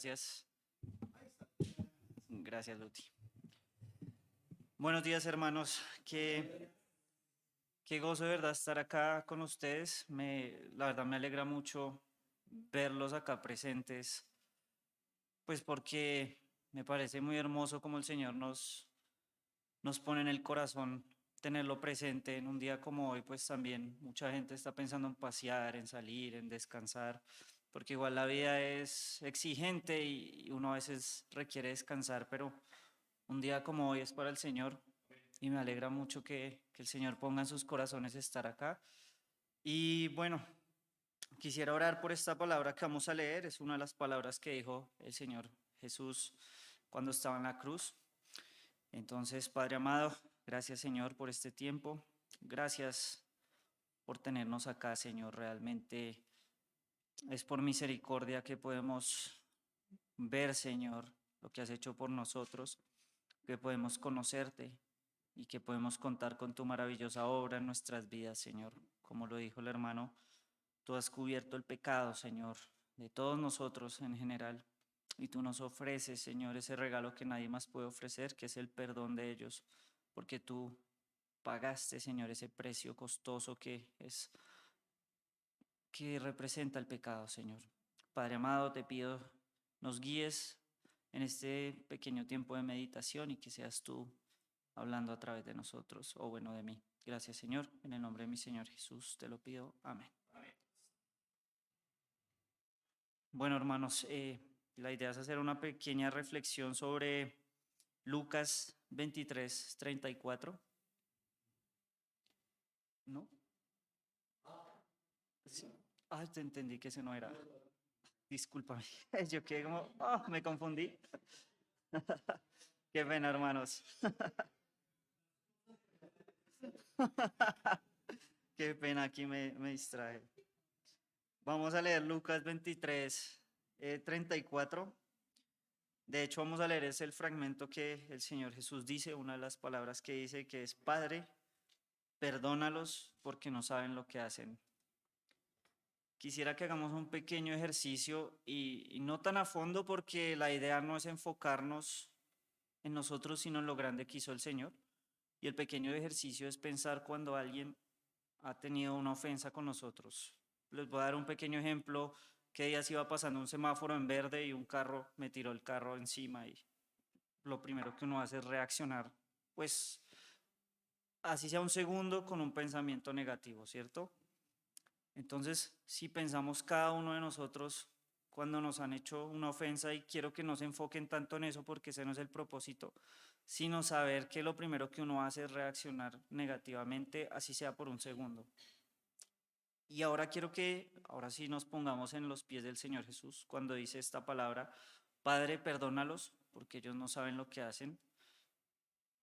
gracias. Gracias, Luti. Buenos días, hermanos. Qué gozo de verdad estar acá con ustedes. La verdad me alegra mucho verlos acá presentes, pues porque me parece muy hermoso como el Señor nos pone en el corazón tenerlo presente en un día como hoy, pues también mucha gente está pensando en pasear, en salir, en descansar, porque igual la vida es exigente y uno a veces requiere descansar, pero un día como hoy es para el Señor y me alegra mucho que el Señor ponga en sus corazones estar acá. Y bueno, quisiera orar por esta palabra que vamos a leer, es una de las palabras que dijo el Señor Jesús cuando estaba en la cruz. Entonces, Padre amado, gracias Señor por este tiempo. Gracias por tenernos acá, Señor. Realmente es por misericordia que podemos ver, Señor, lo que has hecho por nosotros, que podemos conocerte y que podemos contar con tu maravillosa obra en nuestras vidas, Señor. Como lo dijo el hermano, tú has cubierto el pecado, Señor, de todos nosotros en general. Y tú nos ofreces, Señor, ese regalo que nadie más puede ofrecer, que es el perdón de ellos, porque tú pagaste, Señor, ese precio costoso que representa el pecado, Señor. Padre amado, te pido nos guíes en este pequeño tiempo de meditación y que seas tú hablando a través de nosotros, o bueno, de mí. Gracias, Señor. En el nombre de mi Señor Jesús te lo pido. Amén. Bueno, hermanos, la idea es hacer una pequeña reflexión sobre Lucas 23:34. ¿No? Sí. Ay, te entendí que ese no era. Discúlpame. Yo quedé como, me confundí. Qué pena, hermanos. Qué pena, aquí me distrae. Vamos a leer Lucas 23, 34. De hecho, vamos a leer es el fragmento que el Señor Jesús dice, una de las palabras que dice que es, Padre, perdónalos porque no saben lo que hacen. Quisiera que hagamos un pequeño ejercicio y no tan a fondo porque la idea no es enfocarnos en nosotros, sino en lo grande que hizo el Señor. Y el pequeño ejercicio es pensar cuando alguien ha tenido una ofensa con nosotros. Les voy a dar un pequeño ejemplo. Que días iba pasando un semáforo en verde y un carro me tiró el carro encima y lo primero que uno hace es reaccionar, pues así sea un segundo con un pensamiento negativo, ¿cierto? Entonces, si pensamos cada uno de nosotros cuando nos han hecho una ofensa, y quiero que no se enfoquen tanto en eso porque ese no es el propósito, sino saber que lo primero que uno hace es reaccionar negativamente, así sea por un segundo. Y ahora quiero que, ahora sí nos pongamos en los pies del Señor Jesús cuando dice esta palabra, Padre, perdónalos porque ellos no saben lo que hacen.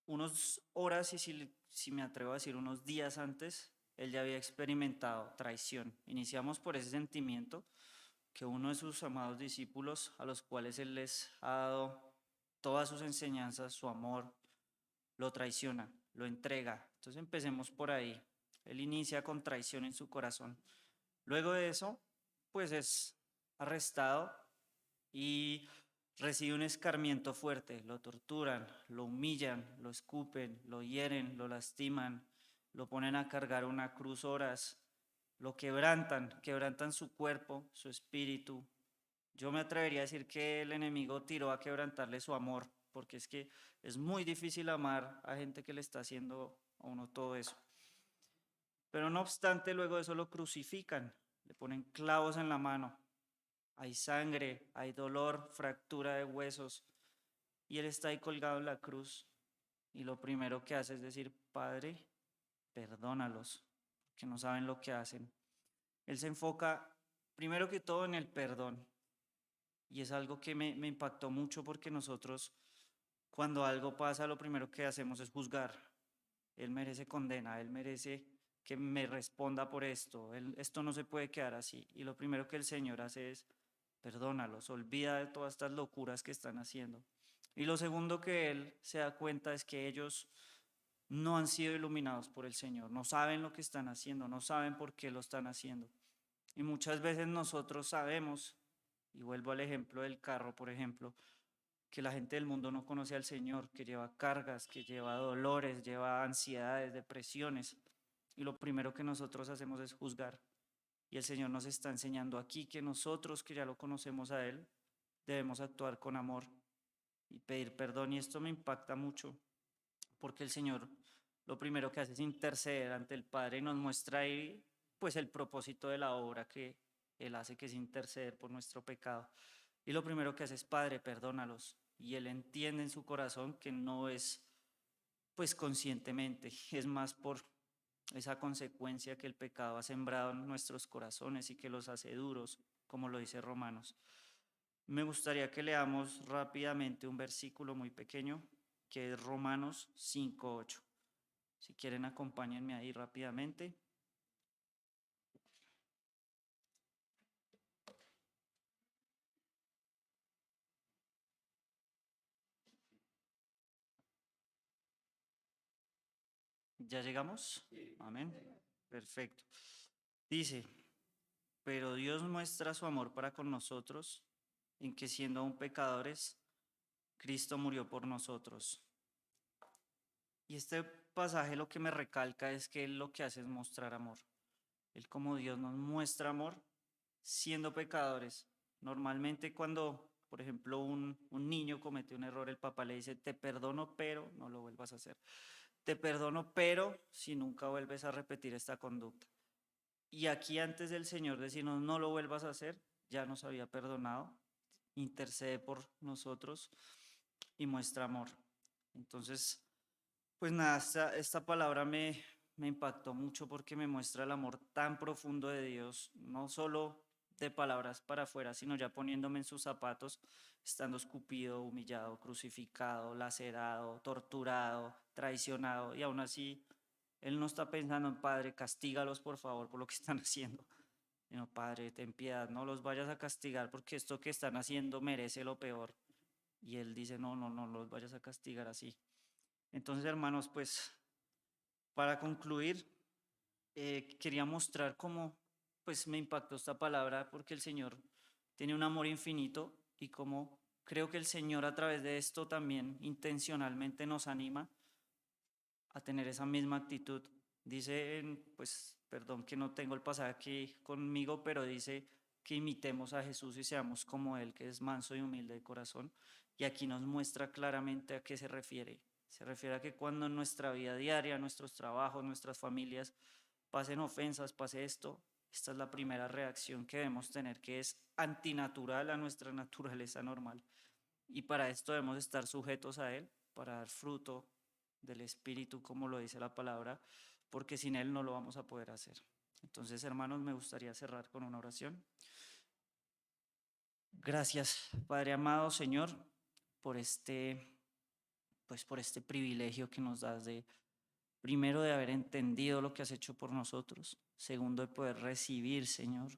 Unos horas y si me atrevo a decir unos días antes, él ya había experimentado traición. Iniciamos por ese sentimiento que uno de sus amados discípulos, a los cuales él les ha dado todas sus enseñanzas, su amor, lo traiciona, lo entrega. Entonces empecemos por ahí. Él inicia con traición en su corazón. Luego de eso, pues es arrestado y recibe un escarmiento fuerte, lo torturan, lo humillan, lo escupen, lo hieren, lo lastiman, lo ponen a cargar una cruz horas, lo quebrantan su cuerpo, su espíritu. Yo me atrevería a decir que el enemigo tiró a quebrantarle su amor, porque es que es muy difícil amar a gente que le está haciendo a uno todo eso. Pero no obstante, luego de eso lo crucifican, le ponen clavos en la mano, hay sangre, hay dolor, fractura de huesos, y él está ahí colgado en la cruz. Y lo primero que hace es decir, Padre, perdónalos, que no saben lo que hacen. Él se enfoca primero que todo en el perdón. Y es algo que me impactó mucho porque nosotros, cuando algo pasa, lo primero que hacemos es juzgar. Él merece condena, él merece que me responda por esto. Esto no se puede quedar así. Y lo primero que el Señor hace es perdónalos, olvida de todas estas locuras que están haciendo. Y lo segundo que él se da cuenta es que ellos no han sido iluminados por el Señor, no saben lo que están haciendo, no saben por qué lo están haciendo. Y muchas veces nosotros sabemos Y vuelvo al ejemplo del carro, por ejemplo, que la gente del mundo no conoce al Señor, que lleva cargas, que lleva dolores, lleva ansiedades, depresiones. Y lo primero que nosotros hacemos es juzgar. Y el Señor nos está enseñando aquí que nosotros, que ya lo conocemos a Él, debemos actuar con amor y pedir perdón. Y esto me impacta mucho porque el Señor lo primero que hace es interceder ante el Padre y nos muestra ahí pues el propósito de la obra que Él hace, que es interceder por nuestro pecado. Y lo primero que hace es: Padre, perdónalos. Y Él entiende en su corazón que no es pues conscientemente, es más por esa consecuencia que el pecado ha sembrado en nuestros corazones y que los hace duros, como lo dice Romanos. Me gustaría que leamos rápidamente un versículo muy pequeño, que es Romanos 5:8. Si quieren, acompáñenme ahí rápidamente. ¿Ya llegamos? Amén. Perfecto. Dice: pero Dios muestra su amor para con nosotros en que, siendo aún pecadores, Cristo murió por nosotros. Y este pasaje lo que me recalca es que Él lo que hace es mostrar amor. Él, como Dios, nos muestra amor siendo pecadores. Normalmente cuando, por ejemplo, un niño comete un error, el papá le dice: te perdono, pero no lo vuelvas a hacer. Te perdono, pero si nunca vuelves a repetir esta conducta. Y aquí, antes del Señor decirnos no lo vuelvas a hacer, ya nos había perdonado, intercede por nosotros y muestra amor. Entonces, pues nada, esta palabra me impactó mucho porque me muestra el amor tan profundo de Dios, no solo de palabras para afuera, sino ya poniéndome en sus zapatos, estando escupido, humillado, crucificado, lacerado, torturado, traicionado, y aún así Él no está pensando en: Padre, castígalos por favor por lo que están haciendo. No, Padre, ten piedad, no los vayas a castigar porque esto que están haciendo merece lo peor. Y Él dice: no, no, no los vayas a castigar así. Entonces, hermanos, pues para concluir, quería mostrar cómo pues me impactó esta palabra, porque el Señor tiene un amor infinito y cómo creo que el Señor a través de esto también intencionalmente nos anima a tener esa misma actitud. Dice, pues perdón que no tengo el pasaje aquí conmigo, pero dice que imitemos a Jesús y seamos como Él, que es manso y humilde de corazón. Y aquí nos muestra claramente a qué se refiere. Se refiere a que cuando en nuestra vida diaria, nuestros trabajos, nuestras familias, pasen ofensas, pase esto, esta es la primera reacción que debemos tener, que es antinatural a nuestra naturaleza normal. Y para esto debemos estar sujetos a Él, para dar fruto del Espíritu, como lo dice la palabra, porque sin Él no lo vamos a poder hacer. Entonces, hermanos, me gustaría cerrar con una oración. Gracias, Padre amado, Señor, por pues por este privilegio que nos das de, primero, de haber entendido lo que has hecho por nosotros, segundo, de poder recibir, Señor,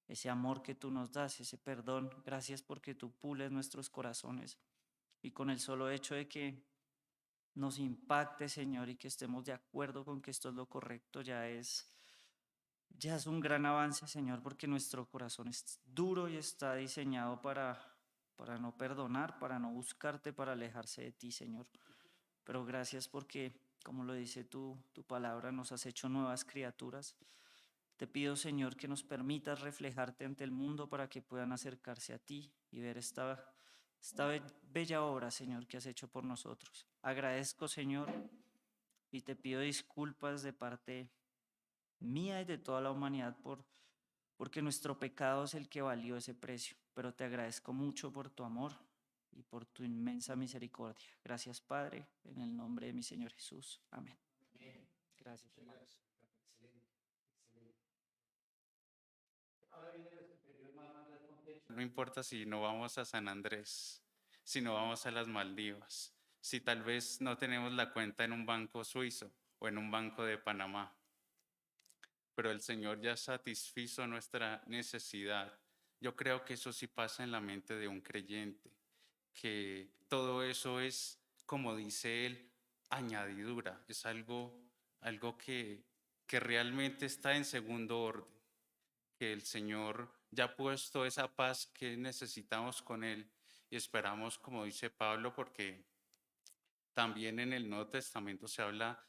ese amor que tú nos das, ese perdón. Gracias porque tú pules nuestros corazones, y con el solo hecho de que nos impacte, Señor, y que estemos de acuerdo con que esto es lo correcto, ya es un gran avance, Señor, porque nuestro corazón es duro y está diseñado para no perdonar, para no buscarte, para alejarse de ti, Señor. Pero gracias porque, como lo dice tu palabra, nos has hecho nuevas criaturas. Te pido, Señor, que nos permitas reflejarte ante el mundo para que puedan acercarse a ti y ver esta bella obra, Señor, que has hecho por nosotros. Agradezco, Señor, y te pido disculpas de parte mía y de toda la humanidad porque nuestro pecado es el que valió ese precio. Pero te agradezco mucho por tu amor y por tu inmensa misericordia. Gracias, Padre, en el nombre de mi Señor Jesús. Amén. Gracias, hermanos. No importa si no vamos a San Andrés, si no vamos a las Maldivas, si tal vez no tenemos la cuenta en un banco suizo o en un banco de Panamá, pero el Señor ya satisfizo nuestra necesidad. Yo creo que eso sí pasa en la mente de un creyente, que todo eso es, como dice él, añadidura, es algo que realmente está en segundo orden, que el Señor ya ha puesto esa paz que necesitamos con Él y esperamos, como dice Pablo, porque también en el Nuevo Testamento se habla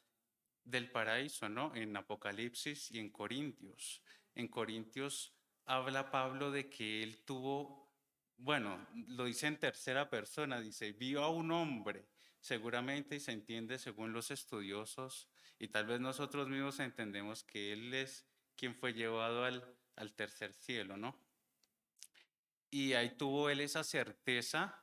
del paraíso, ¿no? En Apocalipsis y en Corintios. En Corintios habla Pablo de que él tuvo, bueno, lo dice en tercera persona, dice, vio a un hombre, seguramente, y se entiende según los estudiosos, y tal vez nosotros mismos entendemos que él es quien fue llevado al tercer cielo, ¿no? Y ahí tuvo él esa certeza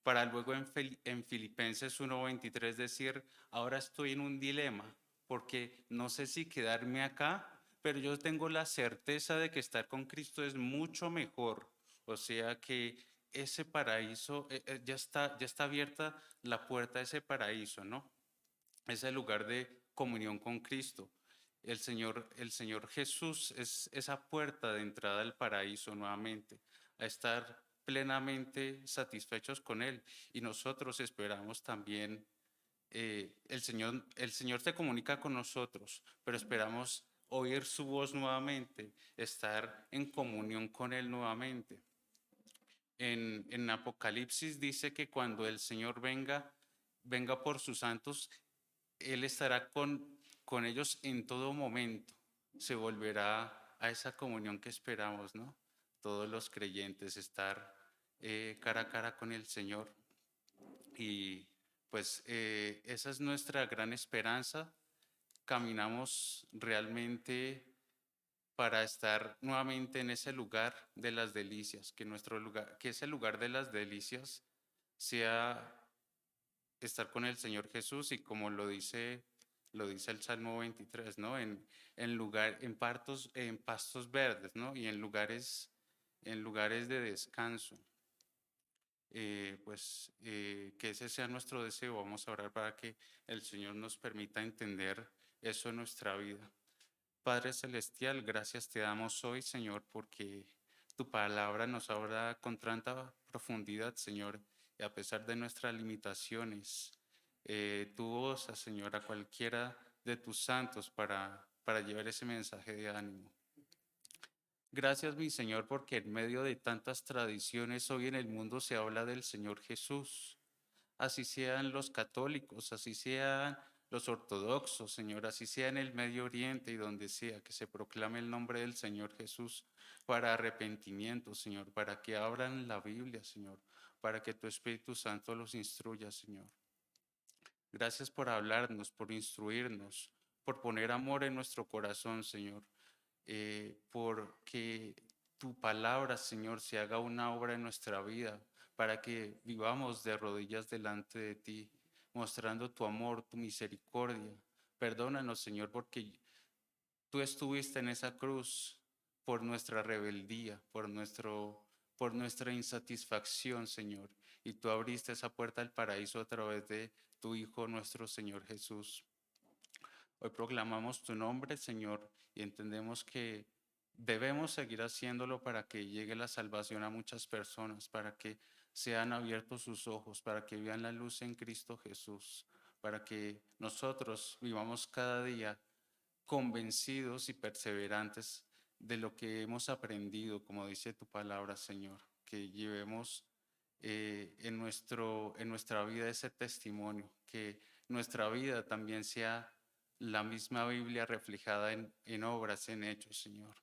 para luego en Filipenses 1:23 decir, ahora estoy en un dilema, porque no sé si quedarme acá, pero yo tengo la certeza de que estar con Cristo es mucho mejor. O sea que ese paraíso, ya está abierta la puerta a ese paraíso, ¿no? Ese lugar de comunión con Cristo. El Señor Jesús es esa puerta de entrada al paraíso nuevamente, a estar plenamente satisfechos con Él. Y nosotros esperamos también, el Señor se comunica con nosotros, pero esperamos oír su voz nuevamente, estar en comunión con Él nuevamente. En Apocalipsis dice que cuando el Señor venga por sus santos, Él estará con ellos en todo momento. Se volverá a esa comunión que esperamos, ¿no? Todos los creyentes, estar cara a cara con el Señor. Y pues esa es nuestra gran esperanza. Caminamos realmente para estar nuevamente en ese lugar de las delicias, que nuestro lugar, que ese lugar de las delicias sea estar con el Señor Jesús y como lo dice el Salmo 23, ¿no? En pastos verdes, ¿no? Y en lugares de descanso. Que ese sea nuestro deseo. Vamos a orar para que el Señor nos permita entender eso en nuestra vida. Padre Celestial, gracias te damos hoy, Señor, porque tu palabra nos habla con tanta profundidad, Señor, y a pesar de nuestras limitaciones, tú usas, Señor, a cualquiera de tus santos para llevar ese mensaje de ánimo. Gracias, mi Señor, porque en medio de tantas tradiciones hoy en el mundo se habla del Señor Jesús. Así sean los católicos, así sean los ortodoxos, Señor, así sea en el Medio Oriente y donde sea, que se proclame el nombre del Señor Jesús para arrepentimiento, Señor, para que abran la Biblia, Señor, para que tu Espíritu Santo los instruya, Señor. Gracias por hablarnos, por instruirnos, por poner amor en nuestro corazón, Señor, porque tu palabra, Señor, se haga una obra en nuestra vida, para que vivamos de rodillas delante de ti, mostrando tu amor, tu misericordia. Perdónanos, Señor, porque tú estuviste en esa cruz por nuestra rebeldía, por nuestra insatisfacción, Señor, y tú abriste esa puerta al paraíso a través de tu Hijo, nuestro Señor Jesús. Hoy proclamamos tu nombre, Señor, y entendemos que debemos seguir haciéndolo para que llegue la salvación a muchas personas, para que sean abiertos sus ojos, para que vean la luz en Cristo Jesús, para que nosotros vivamos cada día convencidos y perseverantes de lo que hemos aprendido, como dice tu palabra, Señor, que llevemos en nuestra vida ese testimonio, que nuestra vida también sea la misma Biblia reflejada en obras, en hechos, Señor.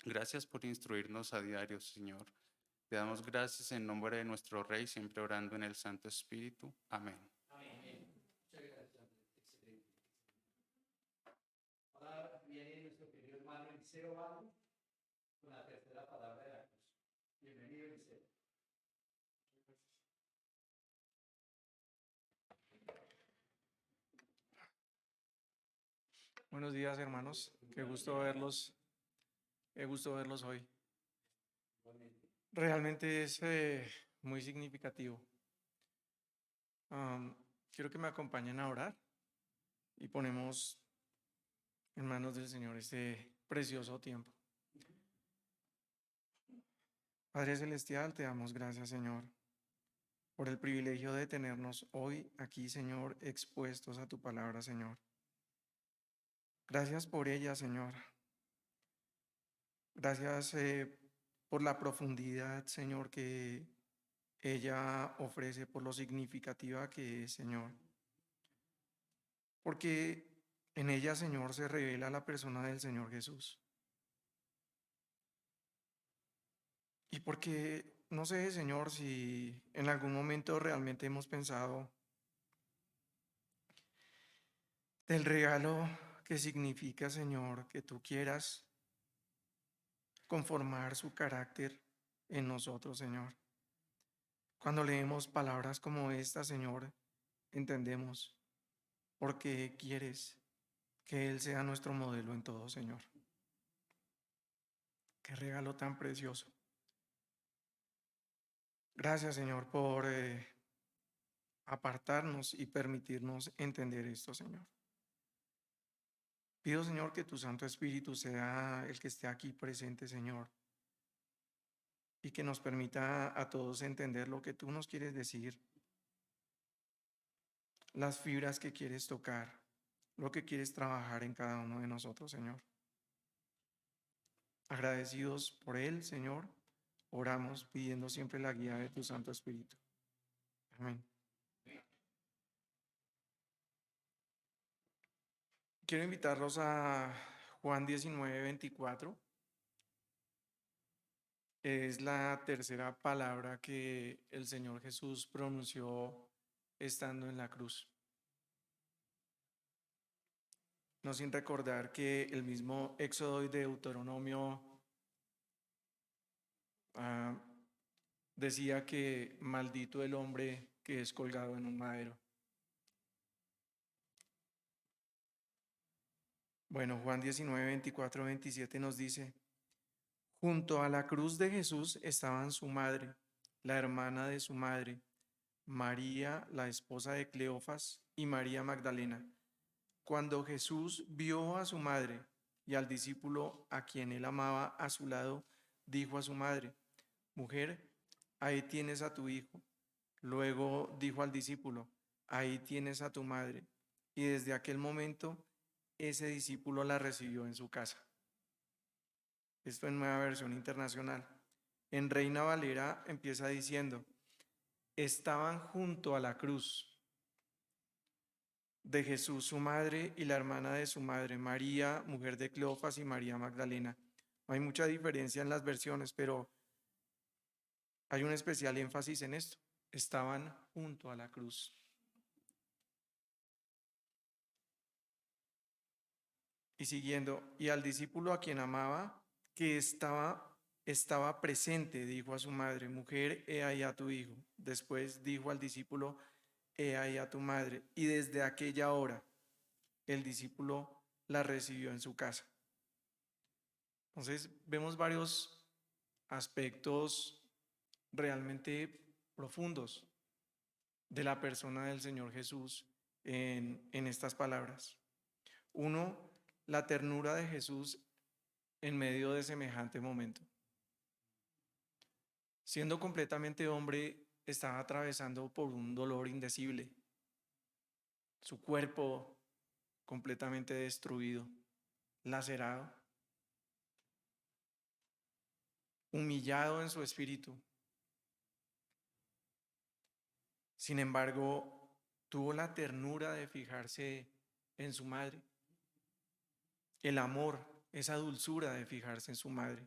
Gracias por instruirnos a diario, Señor. Te damos gracias en nombre de nuestro Rey, siempre orando en el Santo Espíritu. Amén. Ahora viene nuestro querido hermano Eliseo Valo con la tercera palabra de la cruz. Bienvenido, Eliseo. Buenos días, hermanos. Qué gusto verlos. Qué gusto verlos hoy. Realmente es muy significativo. Quiero que me acompañen a orar y ponemos en manos del Señor este precioso tiempo. Padre Celestial, te damos gracias, Señor, por el privilegio de tenernos hoy aquí, Señor, expuestos a tu palabra, Señor. Gracias por ella, Señor. Gracias por la profundidad, Señor, que ella ofrece, por lo significativa que es, Señor. Porque en ella, Señor, se revela la persona del Señor Jesús. Y porque, no sé, Señor, si en algún momento realmente hemos pensado del regalo que significa, Señor, que tú quieras conformar su carácter en nosotros, Señor. Cuando leemos palabras como esta, Señor, entendemos por qué quieres que Él sea nuestro modelo en todo, Señor. Qué regalo tan precioso. Gracias, Señor, por apartarnos y permitirnos entender esto, Señor. Pido, Señor, que tu Santo Espíritu sea el que esté aquí presente, Señor, y que nos permita a todos entender lo que tú nos quieres decir, las fibras que quieres tocar, lo que quieres trabajar en cada uno de nosotros, Señor. Agradecidos por Él, Señor, oramos pidiendo siempre la guía de tu Santo Espíritu. Amén. Quiero invitarlos a Juan 19:24. Es la tercera palabra que el Señor Jesús pronunció estando en la cruz. No sin recordar que el mismo Éxodo y Deuteronomio ah, decía que maldito el hombre que es colgado en un madero. Bueno, Juan 19:24-27 nos dice: junto a la cruz de Jesús estaban su madre, la hermana de su madre, María, la esposa de Cleofas, y María Magdalena. Cuando Jesús vio a su madre y al discípulo a quien él amaba a su lado, dijo a su madre: mujer, ahí tienes a tu hijo. Luego dijo al discípulo: ahí tienes a tu madre. Y desde aquel momento, ese discípulo la recibió en su casa. Esto en Nueva Versión Internacional. En Reina Valera empieza diciendo: estaban junto a la cruz de Jesús su madre y la hermana de su madre, María, mujer de Cleofas, y María Magdalena. No hay mucha diferencia en las versiones, pero hay un especial énfasis en esto. Estaban junto a la cruz. Y siguiendo: y al discípulo a quien amaba, que estaba presente, dijo a su madre: mujer, he ahí a tu hijo. Después dijo al discípulo: he ahí a tu madre. Y desde aquella hora el discípulo la recibió en su casa. Entonces vemos varios aspectos realmente profundos de la persona del Señor Jesús en estas palabras. Uno, la ternura de Jesús en medio de semejante momento. Siendo completamente hombre, estaba atravesando por un dolor indecible. Su cuerpo completamente destruido, lacerado, humillado en su espíritu. Sin embargo, tuvo la ternura de fijarse en su madre, el amor, esa dulzura de fijarse en su madre.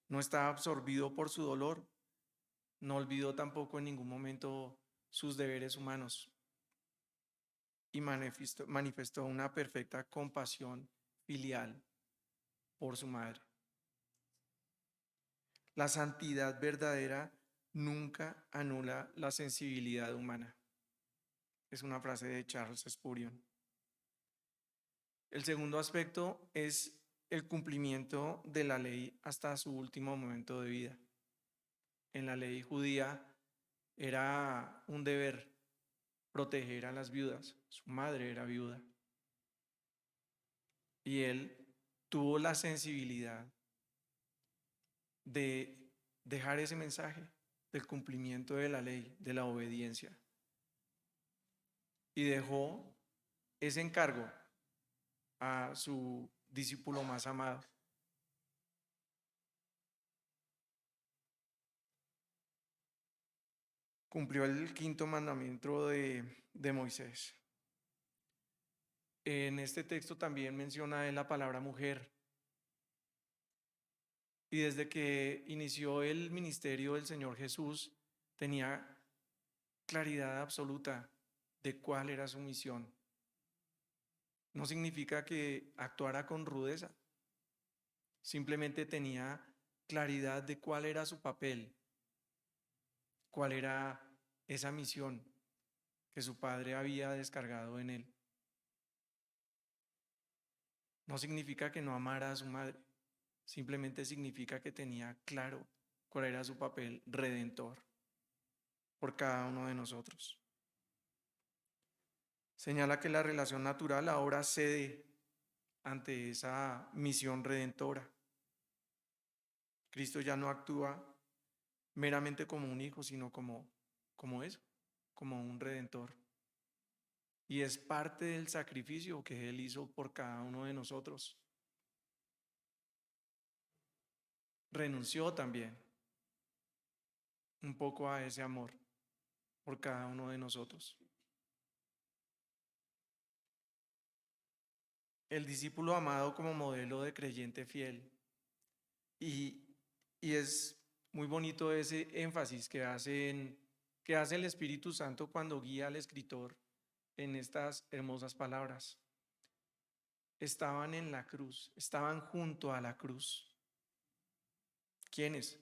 No estaba absorbido por su dolor, no olvidó tampoco en ningún momento sus deberes humanos y manifestó una perfecta compasión filial por su madre. La santidad verdadera nunca anula la sensibilidad humana. Es una frase de Charles Spurgeon. El segundo aspecto es el cumplimiento de la ley hasta su último momento de vida. En la ley judía era un deber proteger a las viudas. Su madre era viuda. Y él tuvo la sensibilidad de dejar ese mensaje del cumplimiento de la ley, de la obediencia. Y dejó ese encargo a su discípulo más amado. cumplió el quinto mandamiento de Moisés. En este texto también menciona él la palabra mujer. Y desde que inició el ministerio del Señor Jesús, tenía claridad absoluta de cuál era su misión. No significa que actuara con rudeza, simplemente tenía claridad de cuál era su papel, cuál era esa misión que su padre había descargado en él. No significa que no amara a su madre, simplemente significa que tenía claro cuál era su papel redentor por cada uno de nosotros. Señala que la relación natural ahora cede ante esa misión redentora. Cristo ya no actúa meramente como un hijo, sino como eso, como un redentor. Y es parte del sacrificio que Él hizo por cada uno de nosotros. Renunció también un poco a ese amor por cada uno de nosotros. El discípulo amado como modelo de creyente fiel. Y es muy bonito ese énfasis que hace el Espíritu Santo cuando guía al escritor en estas hermosas palabras. Estaban en la cruz, estaban junto a la cruz. ¿Quiénes?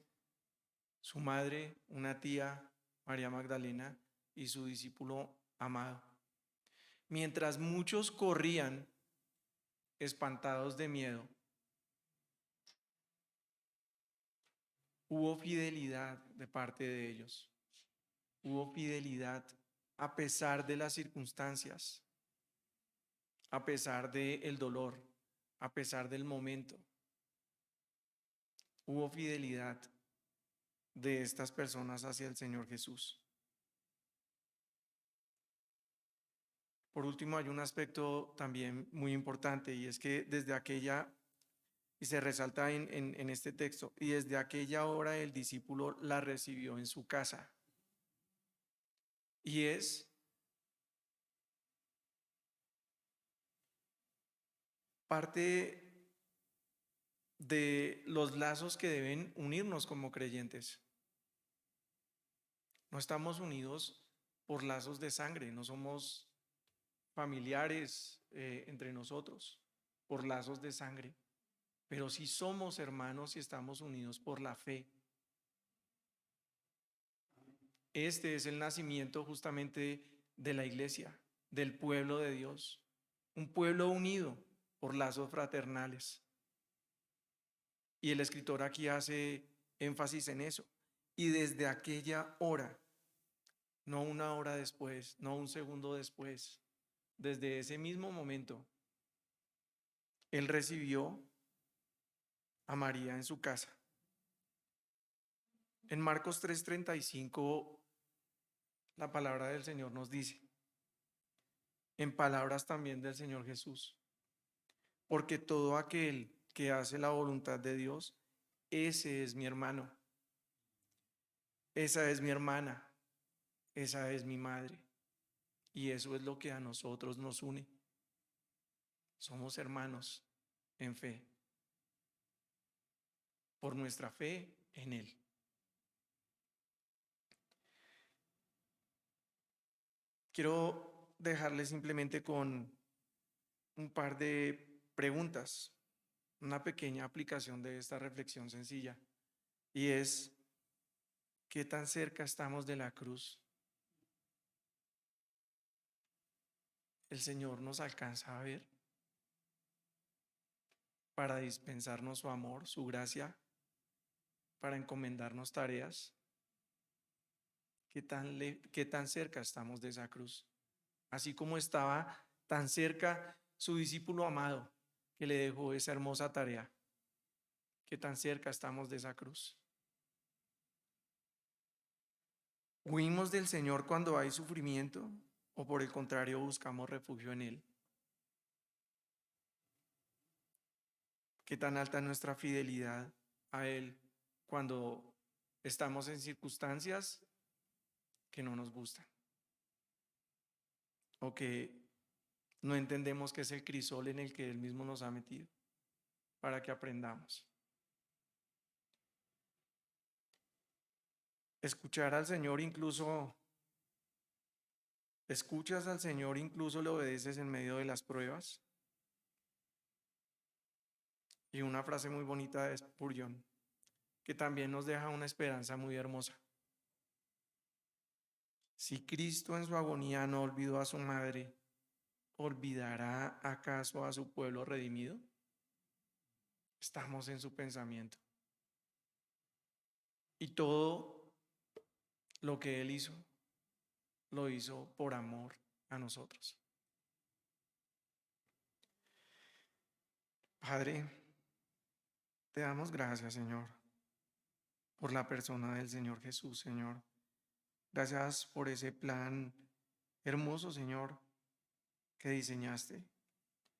Su madre, una tía, María Magdalena, y su discípulo amado. Mientras muchos corrían espantados de miedo, hubo fidelidad de parte de ellos. Hubo fidelidad a pesar de las circunstancias, a pesar del dolor, a pesar del momento. Hubo fidelidad de estas personas hacia el Señor Jesús. Por último, hay un aspecto también muy importante y es que desde aquella, y se resalta en este texto, y desde aquella hora el discípulo la recibió en su casa. Y es parte de los lazos que deben unirnos como creyentes. No estamos unidos por lazos de sangre, no somos familiares entre nosotros por lazos de sangre, pero sí somos hermanos y estamos unidos por la fe. Este es el nacimiento justamente de la iglesia, del pueblo de Dios, un pueblo unido por lazos fraternales. Y el escritor aquí hace énfasis en eso. Y desde aquella hora, no una hora después, no un segundo después, desde ese mismo momento, él recibió a María en su casa. En Marcos 3:35, la palabra del Señor nos dice, en palabras también del Señor Jesús, porque todo aquel que hace la voluntad de Dios, ese es mi hermano, esa es mi hermana, esa es mi madre. Y eso es lo que a nosotros nos une. Somos hermanos en fe, por nuestra fe en Él. Quiero dejarles simplemente con un par de preguntas, una pequeña aplicación de esta reflexión sencilla, y es, ¿qué tan cerca estamos de la cruz? ¿El Señor nos alcanza a ver para dispensarnos su amor, su gracia, para encomendarnos tareas? ¿Qué tan cerca estamos de esa cruz? Así como estaba tan cerca su discípulo amado que le dejó esa hermosa tarea. ¿Qué tan cerca estamos de esa cruz? ¿Huimos del Señor cuando hay sufrimiento o por el contrario buscamos refugio en Él? ¿Qué tan alta es nuestra fidelidad a Él cuando estamos en circunstancias que no nos gustan o que no entendemos que es el crisol en el que Él mismo nos ha metido para que aprendamos. Escuchar al Señor incluso, escuchas al Señor incluso le obedeces en medio de las pruebas. Y una frase muy bonita de Spurgeon, que también nos deja una esperanza muy hermosa. Si Cristo en su agonía no olvidó a su madre, ¿olvidará acaso a su pueblo redimido? Estamos en su pensamiento. Y todo lo que Él hizo, lo hizo por amor a nosotros. Padre, te damos gracias, Señor, por la persona del Señor Jesús, Señor. Gracias por ese plan hermoso, Señor, que diseñaste.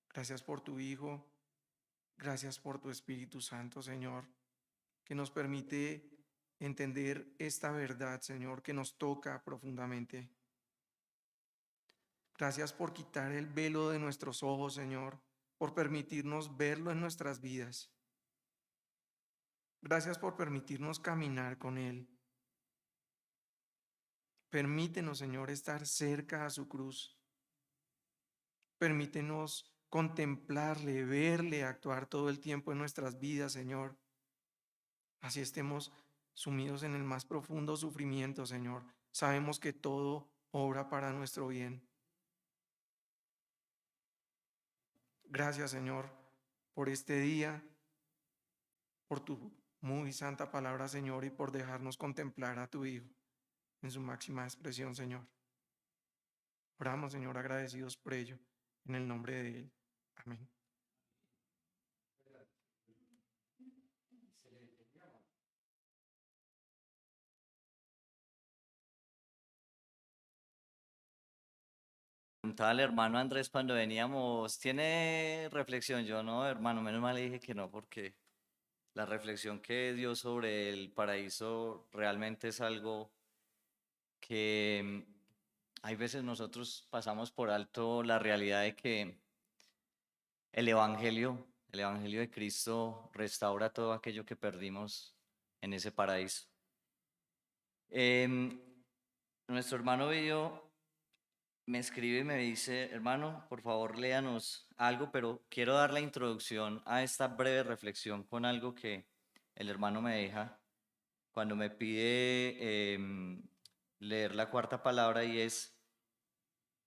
Gracias por tu Hijo. Gracias por tu Espíritu Santo, Señor, que nos permite entender esta verdad, Señor, que nos toca profundamente. Gracias por quitar el velo de nuestros ojos, Señor, por permitirnos verlo en nuestras vidas. Gracias por permitirnos caminar con Él. Permítenos, Señor, estar cerca a su cruz. Permítenos contemplarle, verle actuar todo el tiempo en nuestras vidas, Señor. Así estemos sumidos en el más profundo sufrimiento, Señor. Sabemos que todo obra para nuestro bien. Gracias, Señor, por este día, por tu muy santa palabra, Señor, y por dejarnos contemplar a tu Hijo en su máxima expresión, Señor. Oramos, Señor, agradecidos por ello, en el nombre de Él. Amén. Preguntaba al hermano Andrés cuando veníamos, ¿tiene reflexión? Yo no, hermano, menos mal le dije que no, porque la reflexión que dio sobre el paraíso realmente es algo que hay veces nosotros pasamos por alto la realidad de que el Evangelio de Cristo restaura todo aquello que perdimos en ese paraíso. Em, Nuestro hermano Billo me escribe y me dice, hermano, por favor léanos algo, pero quiero dar la introducción a esta breve reflexión con algo que el hermano me deja cuando me pide leer la cuarta palabra y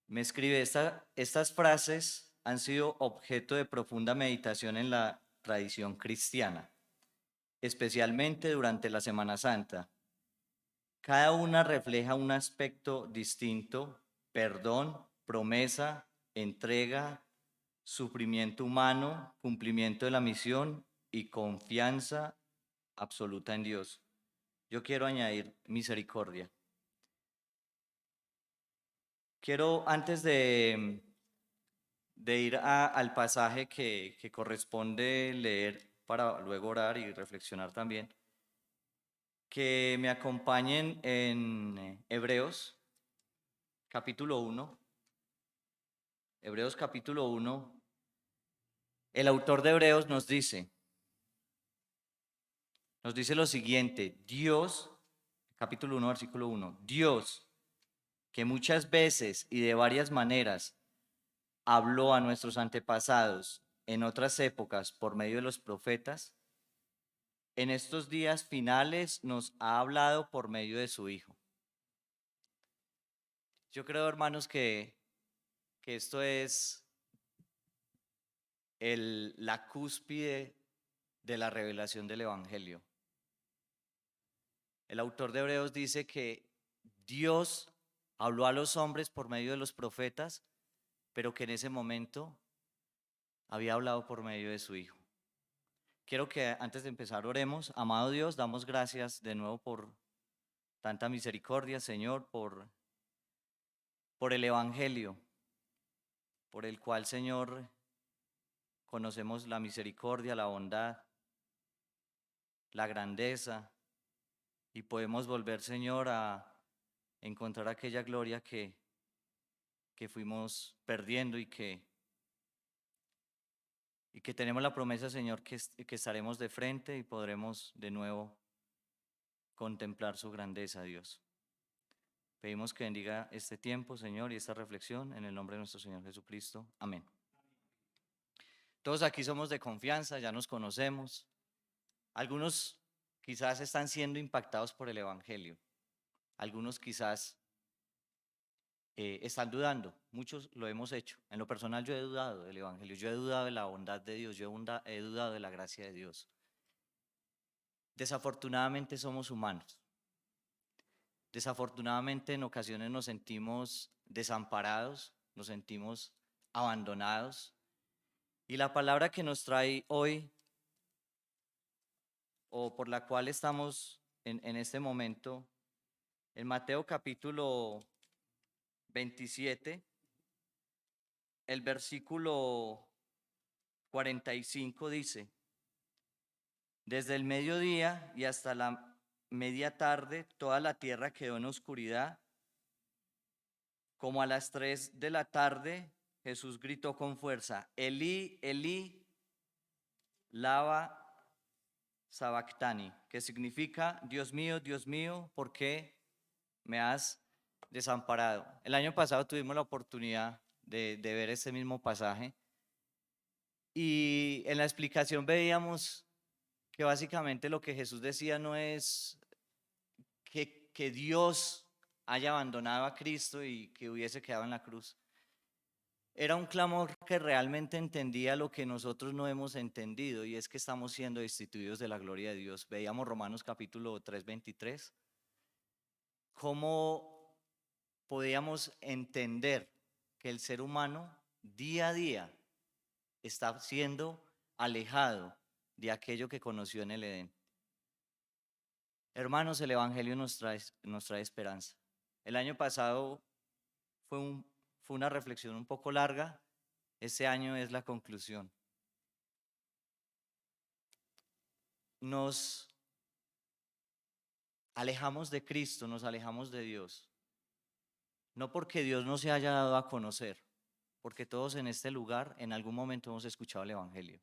me escribe, estas frases han sido objeto de profunda meditación en la tradición cristiana, especialmente durante la Semana Santa. Cada una refleja un aspecto distinto: perdón, promesa, entrega, sufrimiento humano, cumplimiento de la misión y confianza absoluta en Dios. Yo quiero añadir misericordia. Quiero, antes de ir al pasaje que corresponde leer para luego orar y reflexionar también, que me acompañen en Hebreos capítulo 1. Hebreos capítulo 1. El autor de Hebreos nos dice lo siguiente: Dios, capítulo 1, versículo 1, Dios, que muchas veces y de varias maneras habló a nuestros antepasados en otras épocas por medio de los profetas, en estos días finales nos ha hablado por medio de su Hijo. Yo creo, hermanos, que esto es la cúspide de la revelación del Evangelio. El autor de Hebreos dice que Dios habló a los hombres por medio de los profetas, pero que en ese momento había hablado por medio de su Hijo. Quiero que antes de empezar oremos. Amado Dios, damos gracias de nuevo por tanta misericordia, Señor, por el Evangelio, por el cual, Señor, conocemos la misericordia, la bondad, la grandeza, y podemos volver, Señor, a encontrar aquella gloria que fuimos perdiendo y que tenemos la promesa, Señor, que estaremos de frente y podremos de nuevo contemplar su grandeza, Dios. Pedimos que bendiga este tiempo, Señor, y esta reflexión en el nombre de nuestro Señor Jesucristo. Amén. Todos aquí somos de confianza, ya nos conocemos. Algunos quizás están siendo impactados por el Evangelio. Algunos quizás están dudando. Muchos lo hemos hecho. En lo personal yo he dudado del Evangelio. Yo he dudado de la bondad de Dios. He dudado de la gracia de Dios. Desafortunadamente somos humanos. Desafortunadamente en ocasiones nos sentimos desamparados, nos sentimos abandonados. Y la palabra que nos trae hoy, o por la cual estamos en este momento, en Mateo capítulo 27, el versículo 45 dice: desde el mediodía y hasta la media tarde, toda la tierra quedó en oscuridad. Como a las 3 de la tarde, Jesús gritó con fuerza: Elí, Elí, lama sabactani, que significa: Dios mío, ¿por qué me has desamparado? El año pasado tuvimos la oportunidad de ver este mismo pasaje y en la explicación veíamos que básicamente lo que Jesús decía no es que Dios haya abandonado a Cristo y que hubiese quedado en la cruz. Era un clamor que realmente entendía lo que nosotros no hemos entendido, y es que estamos siendo destituidos de la gloria de Dios. Veíamos Romanos capítulo 3, 23. ¿Cómo podíamos entender que el ser humano día a día está siendo alejado de aquello que conoció en el Edén? Hermanos, el Evangelio nos trae esperanza. El año pasado fue una reflexión un poco larga. Este año es la conclusión. Nos alejamos de Cristo, nos alejamos de Dios. No porque Dios no se haya dado a conocer, porque todos en este lugar en algún momento hemos escuchado el Evangelio.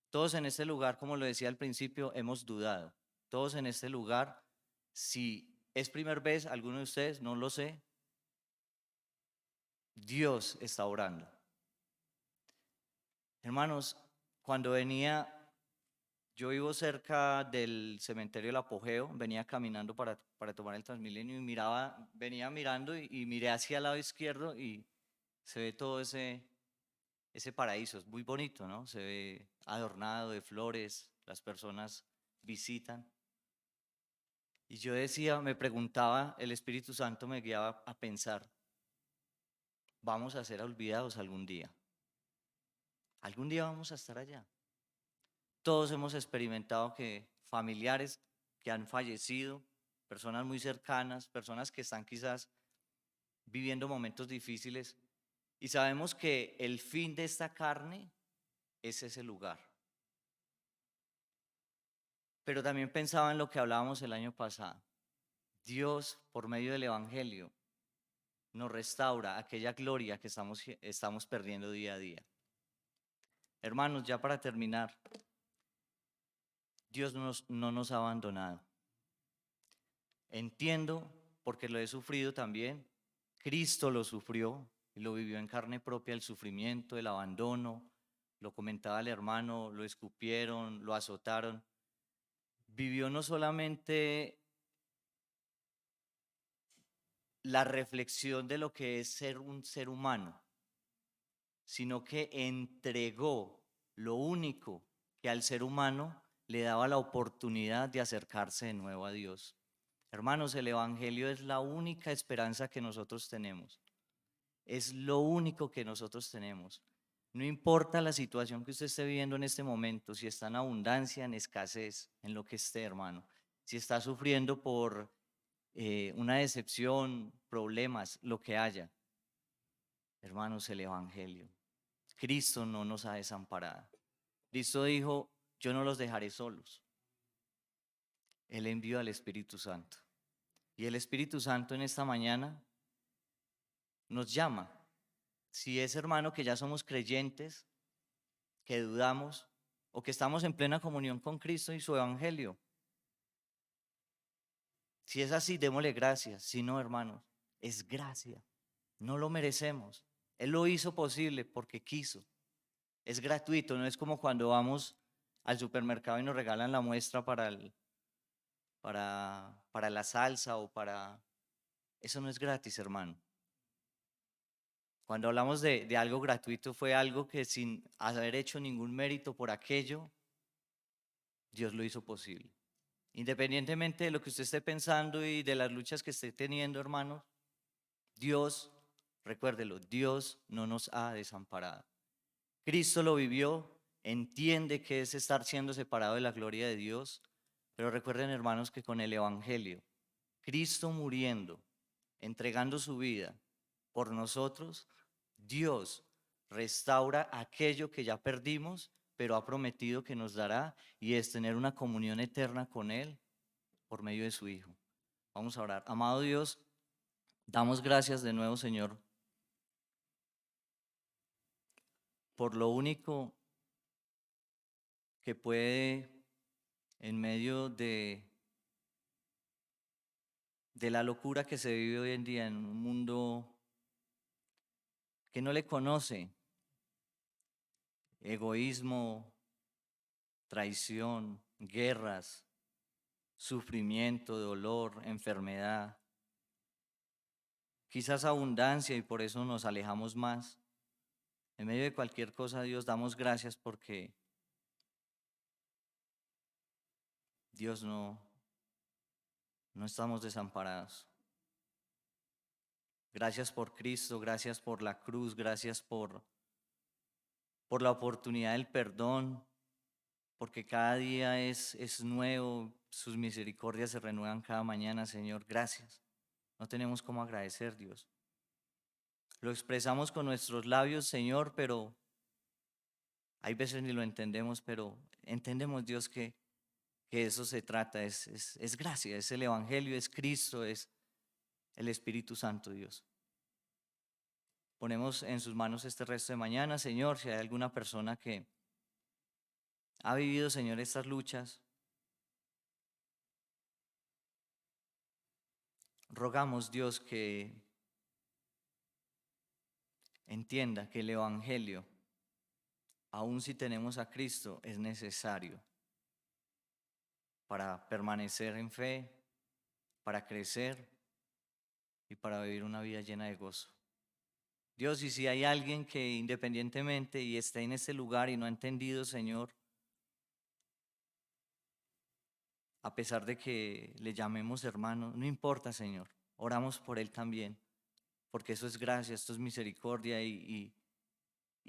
Todos en este lugar, como lo decía al principio, hemos dudado. Todos en este lugar, si es primera vez, alguno de ustedes, no lo sé, Dios está orando. Hermanos, cuando yo vivo cerca del cementerio del Apogeo, venía caminando para tomar el Transmilenio y venía mirando y miré hacia el lado izquierdo y se ve todo ese paraíso. Es muy bonito, ¿no? Se ve adornado de flores, las personas visitan. Y yo decía, me preguntaba, el Espíritu Santo me guiaba a pensar: ¿vamos a ser olvidados algún día? ¿Algún día vamos a estar allá? Todos hemos experimentado que familiares que han fallecido, personas muy cercanas, personas que están quizás viviendo momentos difíciles, y sabemos que el fin de esta carne es ese lugar. Pero también pensaba en lo que hablábamos el año pasado. Dios, por medio del Evangelio, nos restaura aquella gloria que estamos perdiendo día a día. Hermanos, ya para terminar, Dios no nos ha abandonado. Entiendo, porque lo he sufrido también. Cristo lo sufrió y lo vivió en carne propia, el sufrimiento, el abandono. Lo comentaba el hermano, lo escupieron, lo azotaron. Vivió no solamente la reflexión de lo que es ser un ser humano, sino que entregó lo único que al ser humano le daba la oportunidad de acercarse de nuevo a Dios. Hermanos, el Evangelio es la única esperanza que nosotros tenemos. Es lo único que nosotros tenemos. No importa la situación que usted esté viviendo en este momento, si está en abundancia, en escasez, en lo que esté, hermano. Si está sufriendo por una decepción, problemas, lo que haya. Hermanos, el Evangelio. Cristo no nos ha desamparado. Cristo dijo: yo no los dejaré solos. Él envió al Espíritu Santo. Y el Espíritu Santo en esta mañana nos llama. Si es hermano que ya somos creyentes, que dudamos o que estamos en plena comunión con Cristo y su Evangelio. Si es así, démosle gracias. Si no, hermanos, es gracia. No lo merecemos. Él lo hizo posible porque quiso. Es gratuito, no es como cuando vamos al supermercado y nos regalan la muestra para la salsa o para... Eso no es gratis, hermano. Cuando hablamos de algo gratuito fue algo que sin haber hecho ningún mérito por aquello, Dios lo hizo posible. Independientemente de lo que usted esté pensando y de las luchas que esté teniendo, hermanos, Dios, recuérdelo, Dios no nos ha desamparado. Cristo lo vivió, entiende que es estar siendo separado de la gloria de Dios, pero recuerden, hermanos, que con el Evangelio, Cristo muriendo, entregando su vida por nosotros, Dios restaura aquello que ya perdimos, pero ha prometido que nos dará, y es tener una comunión eterna con Él por medio de su Hijo. Vamos a orar. Amado Dios, damos gracias de nuevo, Señor, por lo único que puede, en medio de la locura que se vive hoy en día en un mundo que no le conoce, egoísmo, traición, guerras, sufrimiento, dolor, enfermedad, quizás abundancia, y por eso nos alejamos más. En medio de cualquier cosa, Dios, damos gracias porque Dios no estamos desamparados. Gracias por Cristo, gracias por la cruz, gracias por la oportunidad del perdón, porque cada día es nuevo, sus misericordias se renuevan cada mañana, Señor. Gracias. No tenemos cómo agradecer, Dios. Lo expresamos con nuestros labios, Señor, pero hay veces ni lo entendemos, pero entendemos, Dios, que eso se trata, es gracia, es el Evangelio, es Cristo, es el Espíritu Santo, Dios. Ponemos en sus manos este resto de mañana, Señor, si hay alguna persona que ha vivido, Señor, estas luchas, rogamos, Dios, que entienda que el Evangelio, aun si tenemos a Cristo, es necesario para permanecer en fe, para crecer y para vivir una vida llena de gozo. Dios, y si hay alguien que independientemente y está en este lugar y no ha entendido, Señor, a pesar de que le llamemos hermano, no importa, Señor, oramos por él también, porque eso es gracia, esto es misericordia y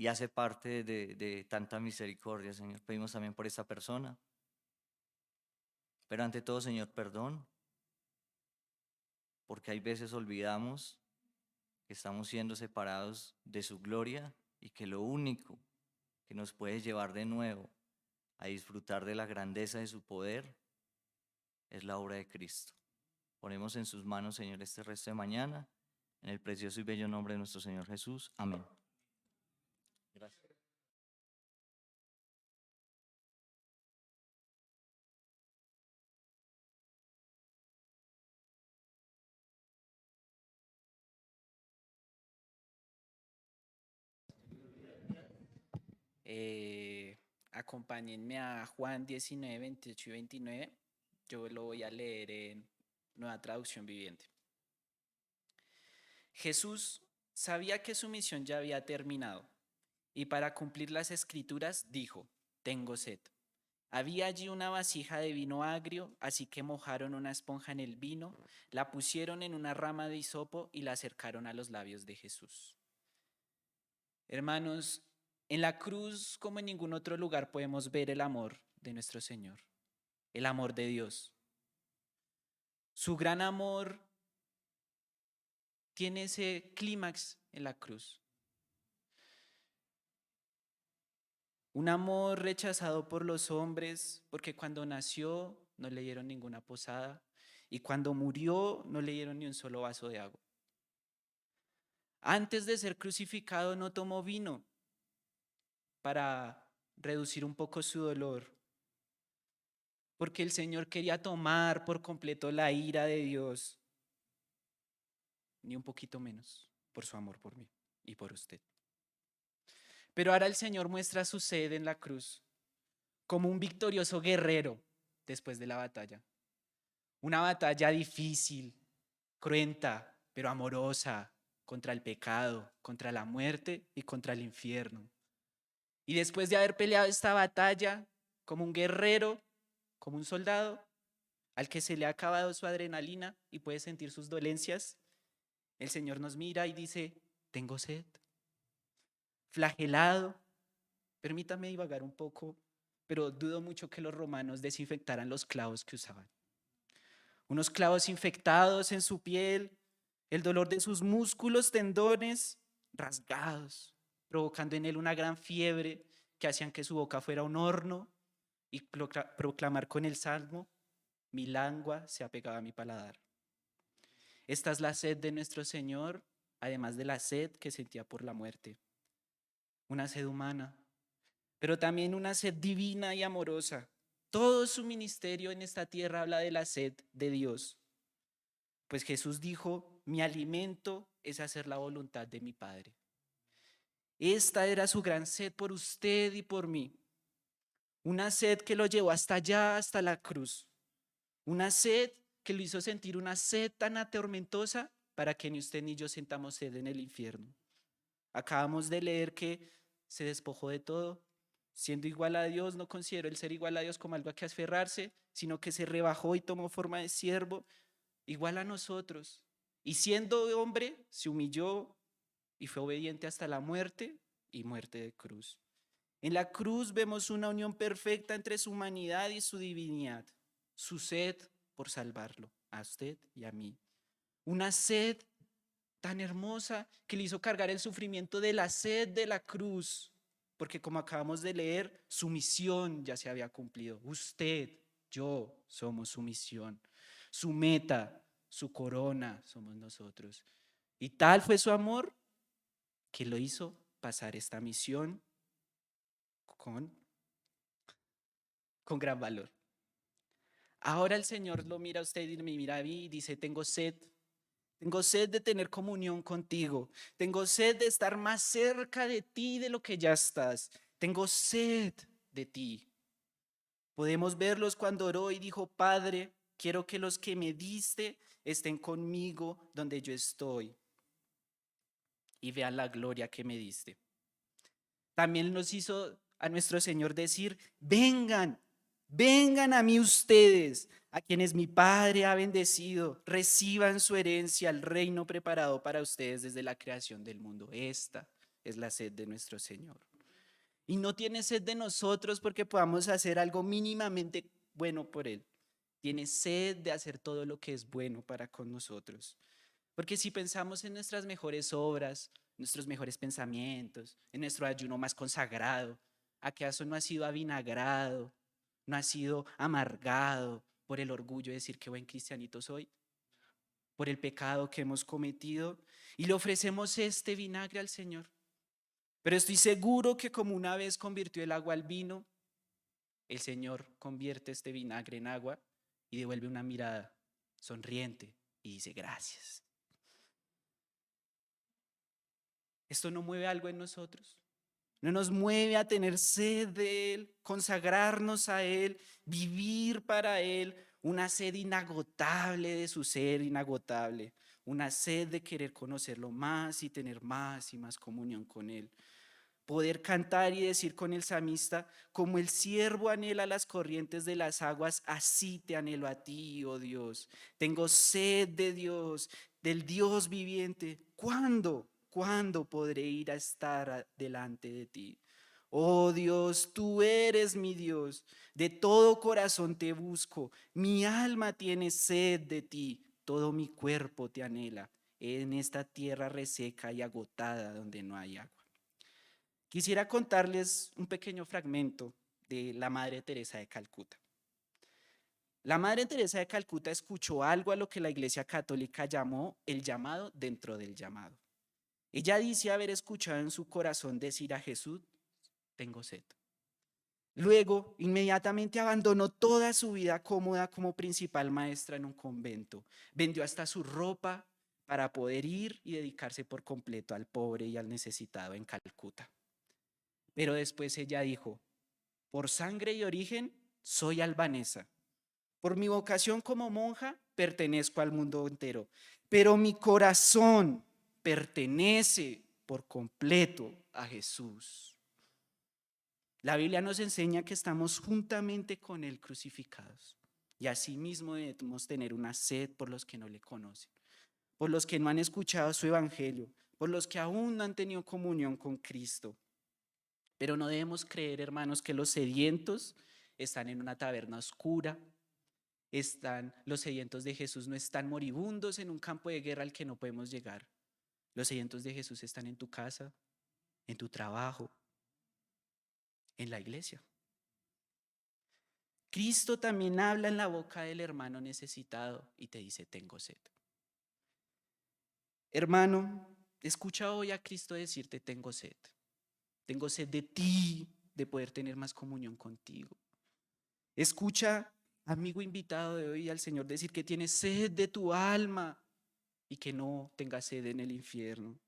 hace parte de tanta misericordia, Señor. Pedimos también por esta persona. Pero ante todo, Señor, perdón, porque hay veces olvidamos que estamos siendo separados de su gloria y que lo único que nos puede llevar de nuevo a disfrutar de la grandeza de su poder es la obra de Cristo. Ponemos en sus manos, Señor, este resto de mañana, en el precioso y bello nombre de nuestro Señor Jesús. Amén. Gracias. Acompáñenme a Juan 19, 28 y 29. Yo lo voy a leer en Nueva Traducción Viviente. Jesús sabía que su misión ya había terminado y para cumplir las escrituras dijo: tengo sed. Había allí una vasija de vino agrio, así que mojaron una esponja en el vino, la pusieron en una rama de hisopo y la acercaron a los labios de Jesús. Hermanos, en la cruz, como en ningún otro lugar, podemos ver el amor de nuestro Señor, el amor de Dios. Su gran amor tiene ese clímax en la cruz. Un amor rechazado por los hombres, porque cuando nació no le dieron ninguna posada, y cuando murió no le dieron ni un solo vaso de agua. Antes de ser crucificado no tomó vino para reducir un poco su dolor, porque el Señor quería tomar por completo la ira de Dios, ni un poquito menos, por su amor por mí y por usted. Pero ahora el Señor muestra su sed en la cruz como un victorioso guerrero después de la batalla. Una batalla difícil, cruenta, pero amorosa contra el pecado, contra la muerte y contra el infierno. Y después de haber peleado esta batalla como un guerrero, como un soldado, al que se le ha acabado su adrenalina y puede sentir sus dolencias, el Señor nos mira y dice, tengo sed. Flagelado, permítame divagar un poco, pero dudo mucho que los romanos desinfectaran los clavos que usaban. Unos clavos infectados en su piel, el dolor de sus músculos, tendones rasgados, provocando en él una gran fiebre que hacían que su boca fuera un horno y proclamar con el salmo, mi lengua se ha pegado a mi paladar. Esta es la sed de nuestro Señor, además de la sed que sentía por la muerte. Una sed humana, pero también una sed divina y amorosa. Todo su ministerio en esta tierra habla de la sed de Dios. Pues Jesús dijo, mi alimento es hacer la voluntad de mi Padre. Esta era su gran sed por usted y por mí. Una sed que lo llevó hasta allá, hasta la cruz. Una sed que lo hizo sentir una sed tan atormentosa para que ni usted ni yo sentamos sed en el infierno. Acabamos de leer que se despojó de todo. Siendo igual a Dios, no consideró el ser igual a Dios como algo a que aferrarse, sino que se rebajó y tomó forma de siervo, igual a nosotros. Y siendo hombre, se humilló y fue obediente hasta la muerte y muerte de cruz. En la cruz vemos una unión perfecta entre su humanidad y su divinidad. Su sed por salvarlo, a usted y a mí. Una sed tan hermosa que le hizo cargar el sufrimiento de la sed de la cruz, porque como acabamos de leer, su misión ya se había cumplido. Usted, yo, somos su misión. Su meta, su corona, somos nosotros. Y tal fue su amor que lo hizo pasar esta misión con gran valor. Ahora el Señor lo mira a usted y me mira a mí y dice, tengo sed de tener comunión contigo. Tengo sed de estar más cerca de ti de lo que ya estás. Tengo sed de ti. Podemos verlos cuando oró y dijo, Padre, quiero que los que me diste estén conmigo donde yo estoy y vean la gloria que me diste. También nos hizo a nuestro Señor decir, vengan a mí ustedes, a quienes mi Padre ha bendecido, reciban su herencia, el reino preparado para ustedes desde la creación del mundo. Esta es la sed de nuestro Señor. Y no tiene sed de nosotros porque podamos hacer algo mínimamente bueno por Él. Tiene sed de hacer todo lo que es bueno para con nosotros. Porque si pensamos en nuestras mejores obras, nuestros mejores pensamientos, en nuestro ayuno más consagrado, ¿acaso no ha sido avinagrado? ¿No ha sido amargado por el orgullo de decir qué buen cristianito soy? Por el pecado que hemos cometido y le ofrecemos este vinagre al Señor. Pero estoy seguro que como una vez convirtió el agua al vino, el Señor convierte este vinagre en agua y devuelve una mirada sonriente y dice gracias. ¿Esto no mueve algo en nosotros? ¿No nos mueve a tener sed de Él, consagrarnos a Él, vivir para Él, una sed inagotable de su ser inagotable, una sed de querer conocerlo más y tener más y más comunión con Él? Poder cantar y decir con el salmista, como el siervo anhela las corrientes de las aguas, así te anhelo a ti, oh Dios. Tengo sed de Dios, del Dios viviente. ¿Cuándo podré ir a estar delante de ti? Oh Dios, tú eres mi Dios, de todo corazón te busco, mi alma tiene sed de ti, todo mi cuerpo te anhela, en esta tierra reseca y agotada donde no hay agua. Quisiera contarles un pequeño fragmento de la Madre Teresa de Calcuta. La Madre Teresa de Calcuta escuchó algo a lo que la Iglesia Católica llamó el llamado dentro del llamado. Ella dice haber escuchado en su corazón decir a Jesús, tengo sed. Luego, inmediatamente abandonó toda su vida cómoda como principal maestra en un convento. Vendió hasta su ropa para poder ir y dedicarse por completo al pobre y al necesitado en Calcuta. Pero después ella dijo, por sangre y origen soy albanesa. Por mi vocación como monja pertenezco al mundo entero. Pero mi corazón pertenece por completo a Jesús. La Biblia nos enseña que estamos juntamente con Él crucificados. Y asimismo debemos tener una sed por los que no le conocen, por los que no han escuchado su evangelio, por los que aún no han tenido comunión con Cristo. Pero no debemos creer, hermanos, que los sedientos están en una taberna oscura. Los sedientos de Jesús no están moribundos en un campo de guerra al que no podemos llegar. Los sedientos de Jesús están en tu casa, en tu trabajo, en la iglesia. Cristo también habla en la boca del hermano necesitado y te dice, tengo sed. Hermano, escucha hoy a Cristo decirte, tengo sed. Tengo sed de ti, de poder tener más comunión contigo. Escucha, amigo invitado de hoy, al Señor decir que tiene sed de tu alma y que no tenga sed en el infierno.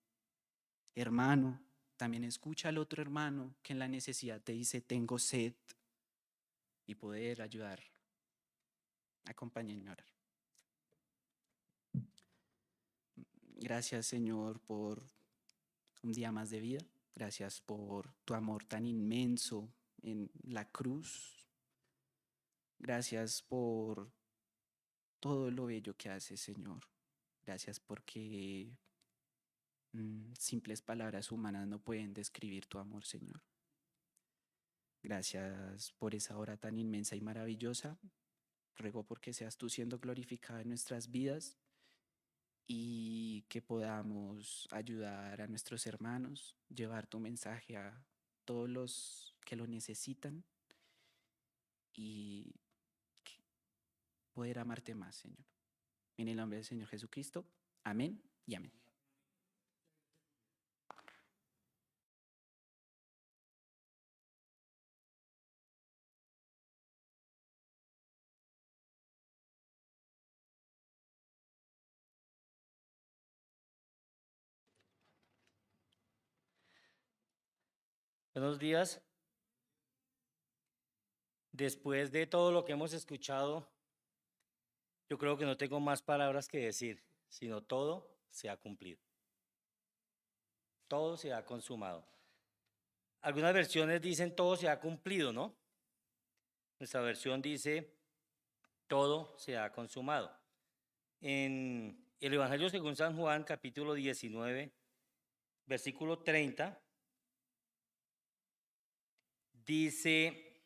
Hermano, también escucha al otro hermano que en la necesidad te dice, tengo sed, y poder ayudar. Acompáñenme a orar. Gracias, Señor, por un día más de vida. Gracias por tu amor tan inmenso en la cruz. Gracias por todo lo bello que haces, Señor. Gracias porque simples palabras humanas no pueden describir tu amor, Señor. Gracias por esa hora tan inmensa y maravillosa. Ruego porque seas tú siendo glorificada en nuestras vidas y que podamos ayudar a nuestros hermanos, llevar tu mensaje a todos los que lo necesitan y poder amarte más, Señor. En el nombre del Señor Jesucristo. Amén y amén. Buenos días. Después de todo lo que hemos escuchado, yo creo que no tengo más palabras que decir, sino todo se ha cumplido. Todo se ha consumado. Algunas versiones dicen todo se ha cumplido, ¿no? Nuestra versión dice todo se ha consumado. En el Evangelio según San Juan, capítulo 19, versículo 30, dice,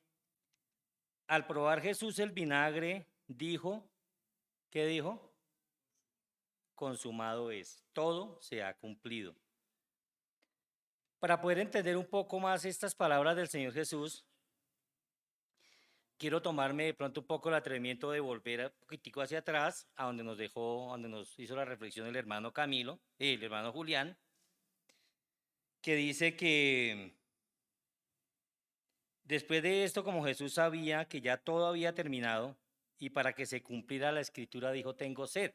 al probar Jesús el vinagre, dijo, ¿qué dijo? Consumado es, todo se ha cumplido. Para poder entender un poco más estas palabras del Señor Jesús, quiero tomarme de pronto un poco el atrevimiento de volver un poquitico hacia atrás, a donde nos dejó, donde nos hizo la reflexión el hermano Camilo, el hermano Julián, que dice que después de esto, como Jesús sabía que ya todo había terminado, y para que se cumpliera la escritura dijo, tengo sed.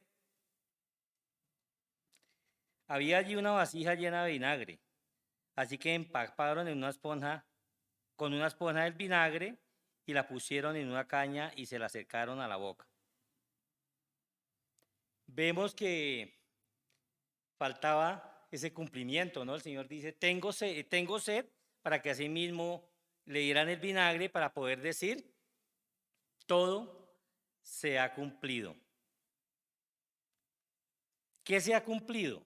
Había allí una vasija llena de vinagre, así que empaparon en una esponja, con una esponja del vinagre, y la pusieron en una caña y se la acercaron a la boca. Vemos que faltaba ese cumplimiento, ¿no? El Señor dice, tengo sed, para que así mismo le dieran el vinagre para poder decir, todo se ha cumplido. ¿Qué se ha cumplido?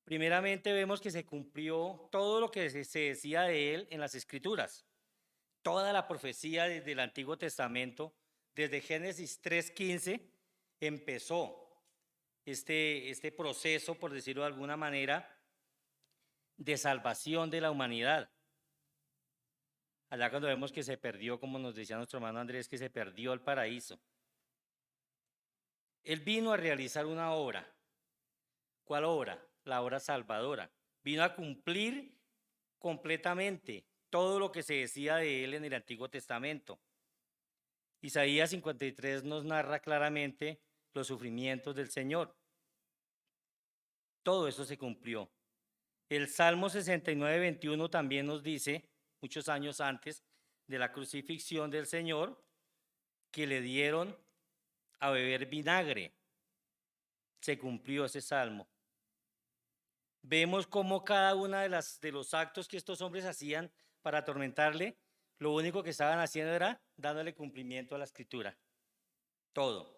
Primeramente vemos que se cumplió todo lo que se decía de él en las Escrituras. Toda la profecía desde el Antiguo Testamento, desde Génesis 3:15, empezó este proceso, por decirlo de alguna manera, de salvación de la humanidad. Allá cuando vemos que se perdió, como nos decía nuestro hermano Andrés, que se perdió el paraíso. Él vino a realizar una obra. ¿Cuál obra? La obra salvadora. Vino a cumplir completamente todo lo que se decía de él en el Antiguo Testamento. Isaías 53 nos narra claramente los sufrimientos del Señor. Todo eso se cumplió. El Salmo 69, 21 también nos dice, muchos años antes de la crucifixión del Señor, que le dieron a beber vinagre. Se cumplió ese salmo. Vemos cómo cada uno de los actos que estos hombres hacían para atormentarle, lo único que estaban haciendo era dándole cumplimiento a la escritura. Todo.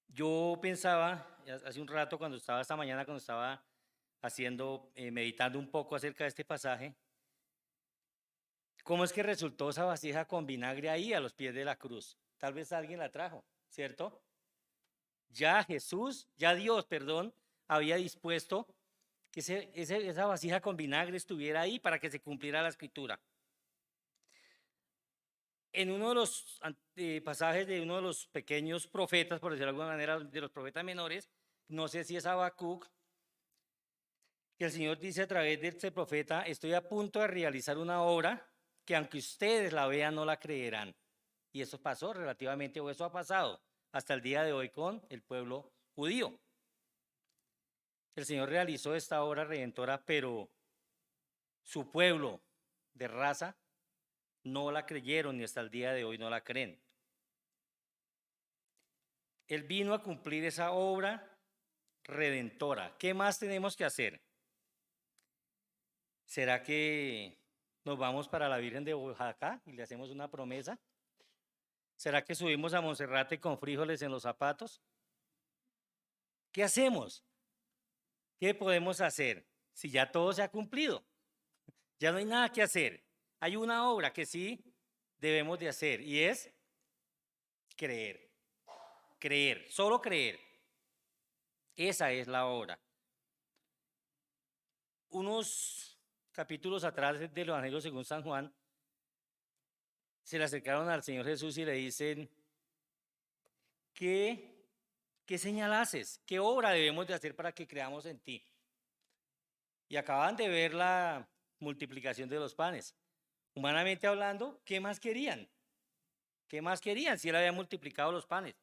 Yo pensaba hace un rato, esta mañana, cuando estaba meditando un poco acerca de este pasaje, ¿cómo es que resultó esa vasija con vinagre ahí a los pies de la cruz? Tal vez alguien la trajo, ¿cierto? Ya Dios, había dispuesto que esa vasija con vinagre estuviera ahí para que se cumpliera la escritura. En uno de los pasajes de uno de los pequeños profetas, por decirlo de alguna manera, de los profetas menores, no sé si es Habacuc, que el Señor dice a través de este profeta: estoy a punto de realizar una obra que aunque ustedes la vean no la creerán. Y eso pasó relativamente, o eso ha pasado hasta el día de hoy con el pueblo judío. El Señor realizó esta obra redentora, pero su pueblo de raza no la creyeron y hasta el día de hoy no la creen. Él vino a cumplir esa obra redentora. ¿Qué más tenemos que hacer? ¿Será que nos vamos para la Virgen de Oaxaca y le hacemos una promesa? ¿Será que subimos a Monserrate con frijoles en los zapatos? ¿Qué hacemos? ¿Qué podemos hacer si ya todo se ha cumplido? Ya no hay nada que hacer. Hay una obra que sí debemos de hacer y es creer. Creer, solo creer. Esa es la obra. Unos capítulos atrás del Evangelio según San Juan, se le acercaron al Señor Jesús y le dicen: ¿qué señal haces? ¿Qué obra debemos de hacer para que creamos en ti? Y acaban de ver la multiplicación de los panes. Humanamente hablando, ¿qué más querían? ¿Qué más querían si él había multiplicado los panes?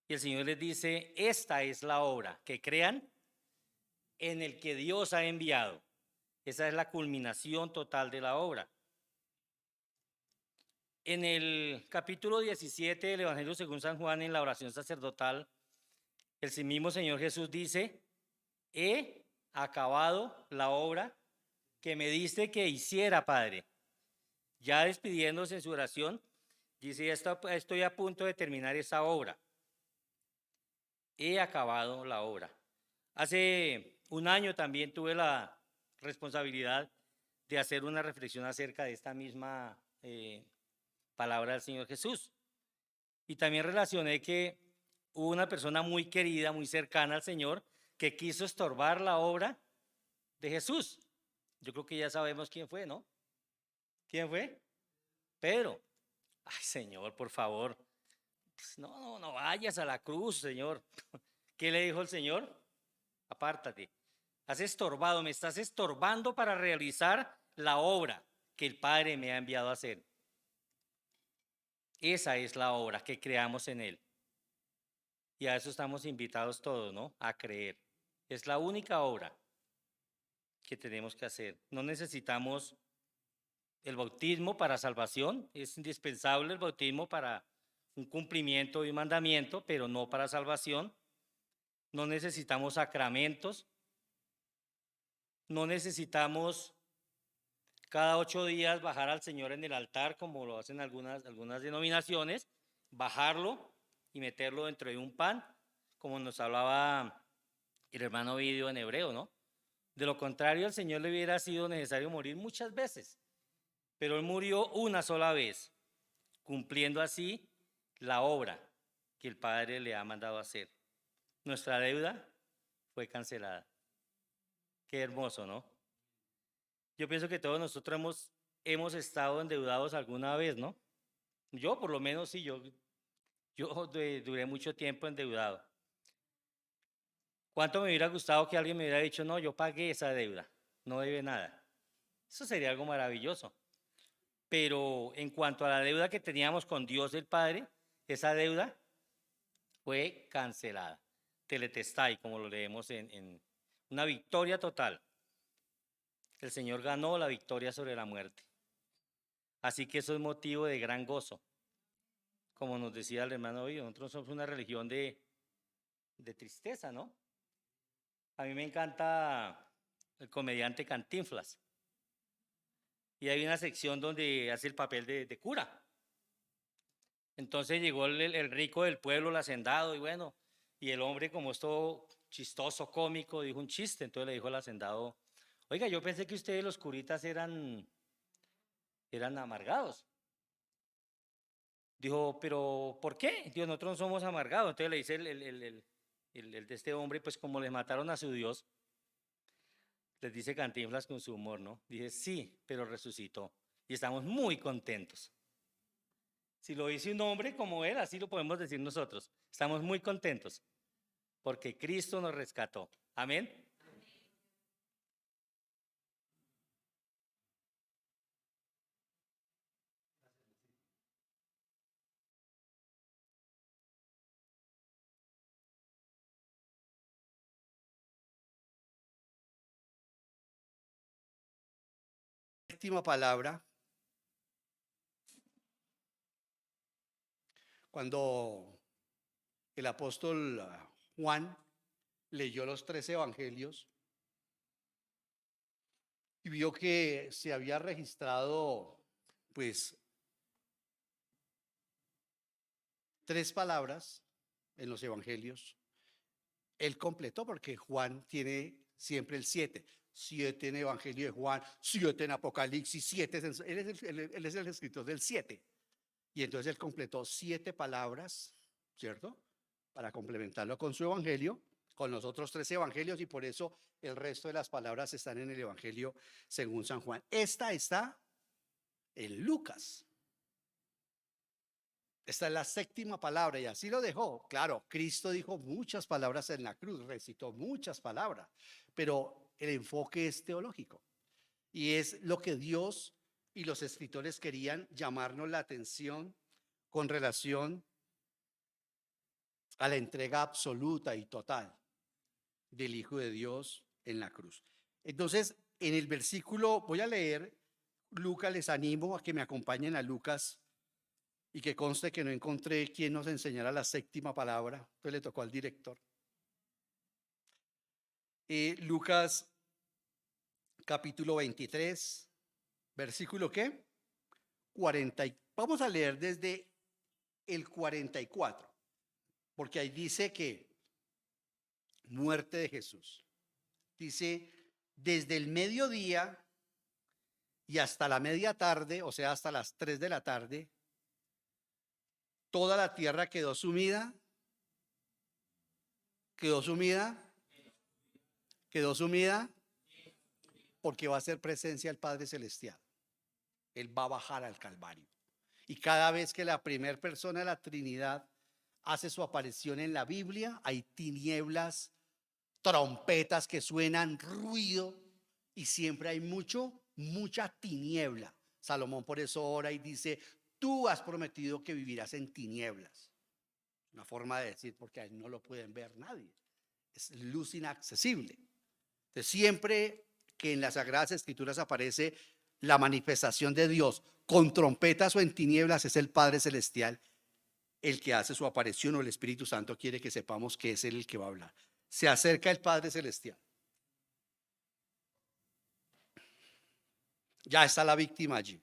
Y el Señor les dice: esta es la obra, que crean en el que Dios ha enviado. Esa es la culminación total de la obra. En el capítulo 17 del Evangelio según San Juan, en la oración sacerdotal, el mismo Señor Jesús dice: he acabado la obra que me diste que hiciera, Padre. Ya despidiéndose en su oración, dice: estoy a punto de terminar esa obra. He acabado la obra. Hace un año también tuve la responsabilidad de hacer una reflexión acerca de esta misma palabra del Señor Jesús. Y también relacioné que hubo una persona muy querida, muy cercana al Señor, que quiso estorbar la obra de Jesús. Yo creo que ya sabemos quién fue, ¿no? ¿Quién fue? Pedro. Ay, Señor, por favor. Pues no vayas a la cruz, Señor. ¿Qué le dijo el Señor? Apártate. Has estorbado, me estás estorbando para realizar la obra que el Padre me ha enviado a hacer. Esa es la obra, que creamos en Él. Y a eso estamos invitados todos, ¿no? A creer. Es la única obra que tenemos que hacer. No necesitamos el bautismo para salvación. Es indispensable el bautismo para un cumplimiento de un mandamiento, pero no para salvación. No necesitamos sacramentos. No necesitamos cada 8 días bajar al Señor en el altar, como lo hacen algunas denominaciones, bajarlo y meterlo dentro de un pan, como nos hablaba el hermano Ovidio en Hebreo, ¿no? De lo contrario, al Señor le hubiera sido necesario morir muchas veces, pero Él murió una sola vez, cumpliendo así la obra que el Padre le ha mandado hacer. Nuestra deuda fue cancelada. Qué hermoso, ¿no? Yo pienso que todos nosotros hemos hemos estado endeudados alguna vez, ¿no? Yo por lo menos sí, yo duré mucho tiempo endeudado. ¿Cuánto me hubiera gustado que alguien me hubiera dicho, no, yo pagué esa deuda, no debe nada? Eso sería algo maravilloso. Pero en cuanto a la deuda que teníamos con Dios el Padre, esa deuda fue cancelada. Teletestai, como lo leemos en una victoria total. El Señor ganó la victoria sobre la muerte. Así que eso es motivo de gran gozo. Como nos decía el hermano hoy, nosotros somos una religión de tristeza, ¿no? A mí me encanta el comediante Cantinflas. Y hay una sección donde hace el papel de cura. Entonces llegó el rico del pueblo, el hacendado, y bueno, y el hombre, como es todo chistoso, cómico, dijo un chiste. Entonces le dijo al hacendado, oiga, yo pensé que ustedes los curitas eran amargados. Dijo, pero ¿por qué? Dijo, nosotros no somos amargados. Entonces le dice el de este hombre, pues como les mataron a su Dios, les dice Cantinflas con su humor, ¿no? Dice, sí, pero resucitó. Y estamos muy contentos. Si lo dice un hombre como él, así lo podemos decir nosotros. Estamos muy contentos porque Cristo nos rescató. Amén. Séptima palabra, cuando el apóstol Juan leyó los 13 evangelios y vio que se había registrado, pues, 3 palabras en los evangelios, él completó porque Juan tiene siempre el 7. 7 en Evangelio de Juan, 7 en Apocalipsis, 7 él es el escritor del 7. Y entonces él completó 7 palabras, ¿cierto? Para complementarlo con su evangelio, con los otros 3 evangelios, y por eso el resto de las palabras están en el evangelio según San Juan. Esta está en Lucas. Esta es la séptima palabra y así lo dejó. Claro, Cristo dijo muchas palabras en la cruz, recitó muchas palabras, pero el enfoque es teológico y es lo que Dios y los escritores querían llamarnos la atención con relación a la entrega absoluta y total del Hijo de Dios en la cruz. Entonces, en el versículo, voy a leer Lucas, les animo a que me acompañen a Lucas y que conste que no encontré quien nos enseñara la séptima palabra, entonces le tocó al director. Lucas capítulo 23, versículo ¿qué? 40. Vamos a leer desde el 44, porque ahí dice que muerte de Jesús. Dice, desde el mediodía y hasta la media tarde, o sea, hasta las 3 de la tarde, toda la tierra quedó sumida, porque va a ser presencia del Padre Celestial. Él va a bajar al Calvario. Y cada vez que la primera persona de la Trinidad hace su aparición en la Biblia, hay tinieblas, trompetas que suenan, ruido, y siempre hay mucha tiniebla. Salomón por eso ora y dice, tú has prometido que vivirás en tinieblas. Una forma de decir, porque a él no lo pueden ver nadie. Es luz inaccesible. Entonces, siempre que en las Sagradas Escrituras aparece la manifestación de Dios con trompetas o en tinieblas, es el Padre Celestial el que hace su aparición, o el Espíritu Santo quiere que sepamos que es él el que va a hablar. Se acerca el Padre Celestial. Ya está la víctima allí.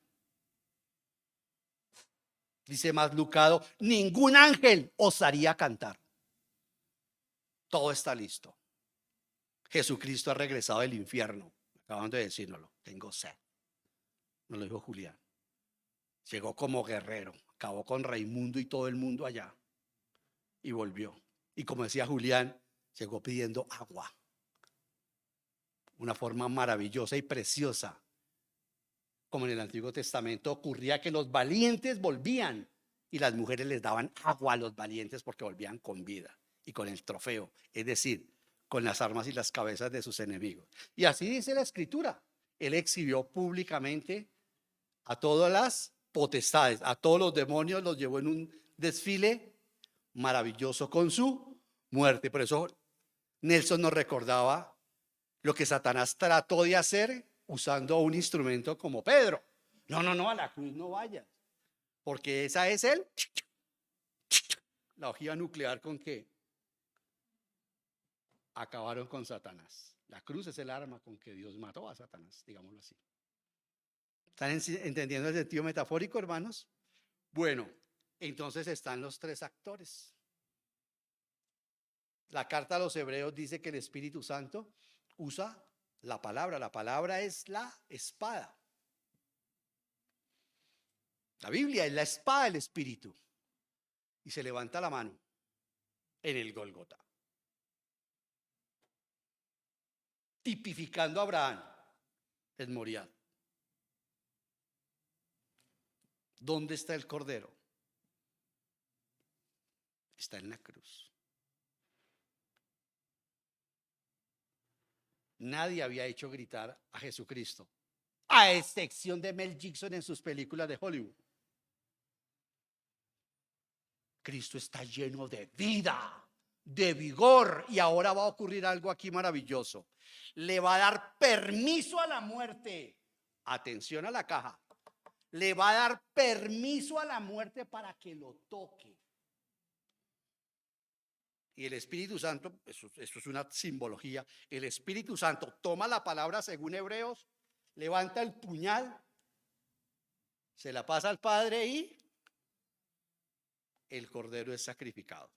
Dice más Lucado, ningún ángel osaría cantar. Todo está listo. Jesucristo ha regresado del infierno. Acaban de decírnoslo. Tengo sed. Nos lo dijo Julián. Llegó como guerrero. Acabó con Raimundo y todo el mundo allá. Y volvió. Y como decía Julián, llegó pidiendo agua. Una forma maravillosa y preciosa como en el Antiguo Testamento ocurría que los valientes volvían y las mujeres les daban agua a los valientes porque volvían con vida y con el trofeo, es decir, con las armas y las cabezas de sus enemigos. Y así dice la Escritura. Él exhibió públicamente a todas las potestades, a todos los demonios, los llevó en un desfile maravilloso con su muerte. Por eso Nelson nos recordaba lo que Satanás trató de hacer usando un instrumento como Pedro. No, a la cruz no vayas, porque esa es la ojiva nuclear con que acabaron con Satanás. La cruz es el arma con que Dios mató a Satanás, digámoslo así. ¿Están entendiendo el sentido metafórico, hermanos? Bueno, entonces están los tres actores. La carta a los Hebreos dice que el Espíritu Santo usa la palabra es la espada. La Biblia es la espada del Espíritu. Y se levanta la mano en el Gólgota, tipificando a Abraham en Moriah. ¿Dónde está el Cordero? Está en la cruz. Nadie había hecho gritar a Jesucristo, a excepción de Mel Gibson en sus películas de Hollywood. Cristo está lleno de vida, de vigor, y ahora va a ocurrir algo aquí maravilloso. Le va a dar permiso a la muerte. Atención a la caja. Le va a dar permiso a la muerte para que lo toque. Y el Espíritu Santo, esto es una simbología, el Espíritu Santo toma la palabra según Hebreos, levanta el puñal, se la pasa al Padre y el Cordero es sacrificado.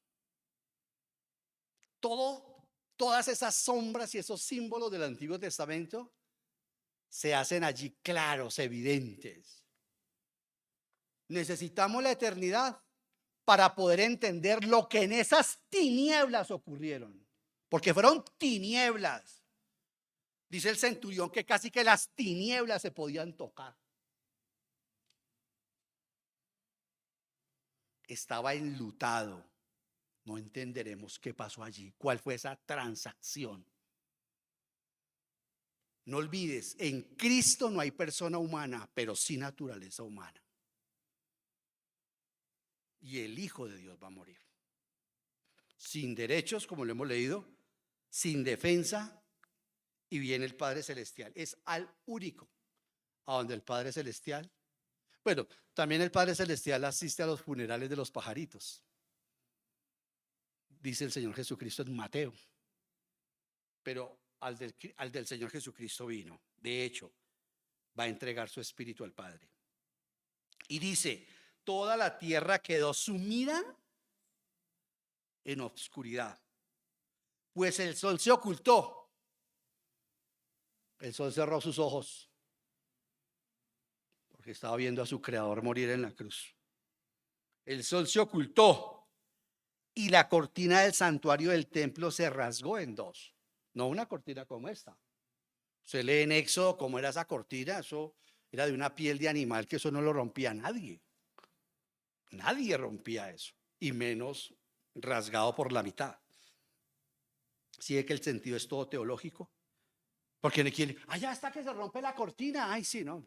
Todas esas sombras y esos símbolos del Antiguo Testamento se hacen allí claros, evidentes. Necesitamos la eternidad para poder entender lo que en esas tinieblas ocurrieron, porque fueron tinieblas. Dice el centurión que casi que las tinieblas se podían tocar. Estaba enlutado. No entenderemos qué pasó allí, cuál fue esa transacción. No olvides, en Cristo no hay persona humana, pero sí naturaleza humana. Y el Hijo de Dios va a morir. Sin derechos, como lo hemos leído, sin defensa, y viene el Padre Celestial. Es al único a donde el Padre Celestial. Bueno, también el Padre Celestial asiste a los funerales de los pajaritos. Dice el Señor Jesucristo en Mateo. Pero al del Señor Jesucristo vino. De hecho, va a entregar su espíritu al Padre. Y dice: toda la tierra quedó sumida en obscuridad, pues el sol se ocultó. El sol cerró sus ojos porque estaba viendo a su creador morir en la cruz. El sol se ocultó y la cortina del santuario del templo se rasgó en dos. No una cortina como esta. Se lee en Éxodo cómo era esa cortina. Eso era de una piel de animal, que eso no lo rompía nadie. Nadie rompía eso, y menos rasgado por la mitad. ¿Sí que el sentido es todo teológico? Porque no quiere, allá está que se rompe la cortina. Ay, sí, no.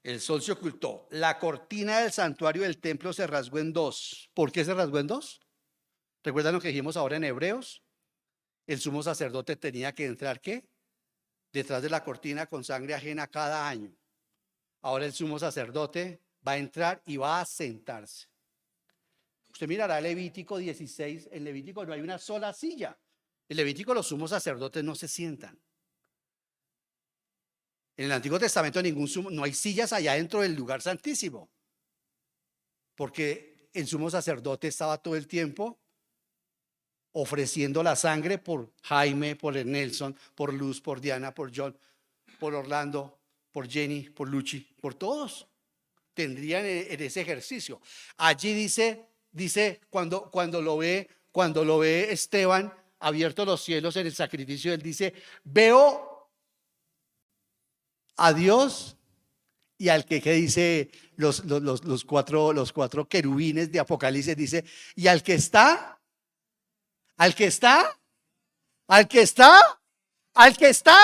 El sol se ocultó. La cortina del santuario del templo se rasgó en dos. ¿Por qué se rasgó en dos? ¿Recuerdan lo que dijimos ahora en Hebreos? El sumo sacerdote tenía que entrar, ¿qué? Detrás de la cortina con sangre ajena cada año. Ahora el sumo sacerdote va a entrar y va a sentarse. Usted mirará Levítico 16. En Levítico no hay una sola silla. En Levítico los sumos sacerdotes no se sientan. En el Antiguo Testamento no hay sillas allá dentro del lugar santísimo, porque el sumo sacerdote estaba todo el tiempo ofreciendo la sangre por Jaime, por Nelson, por Luz, por Diana, por John, por Orlando, por Jenny, por Luchi, por todos. Tendrían en ese ejercicio. Allí dice cuando lo ve Esteban abierto los cielos en el sacrificio, él dice: veo a Dios y al que dice los cuatro querubines de Apocalipsis, dice, y al que está, al que está, al que está, al que está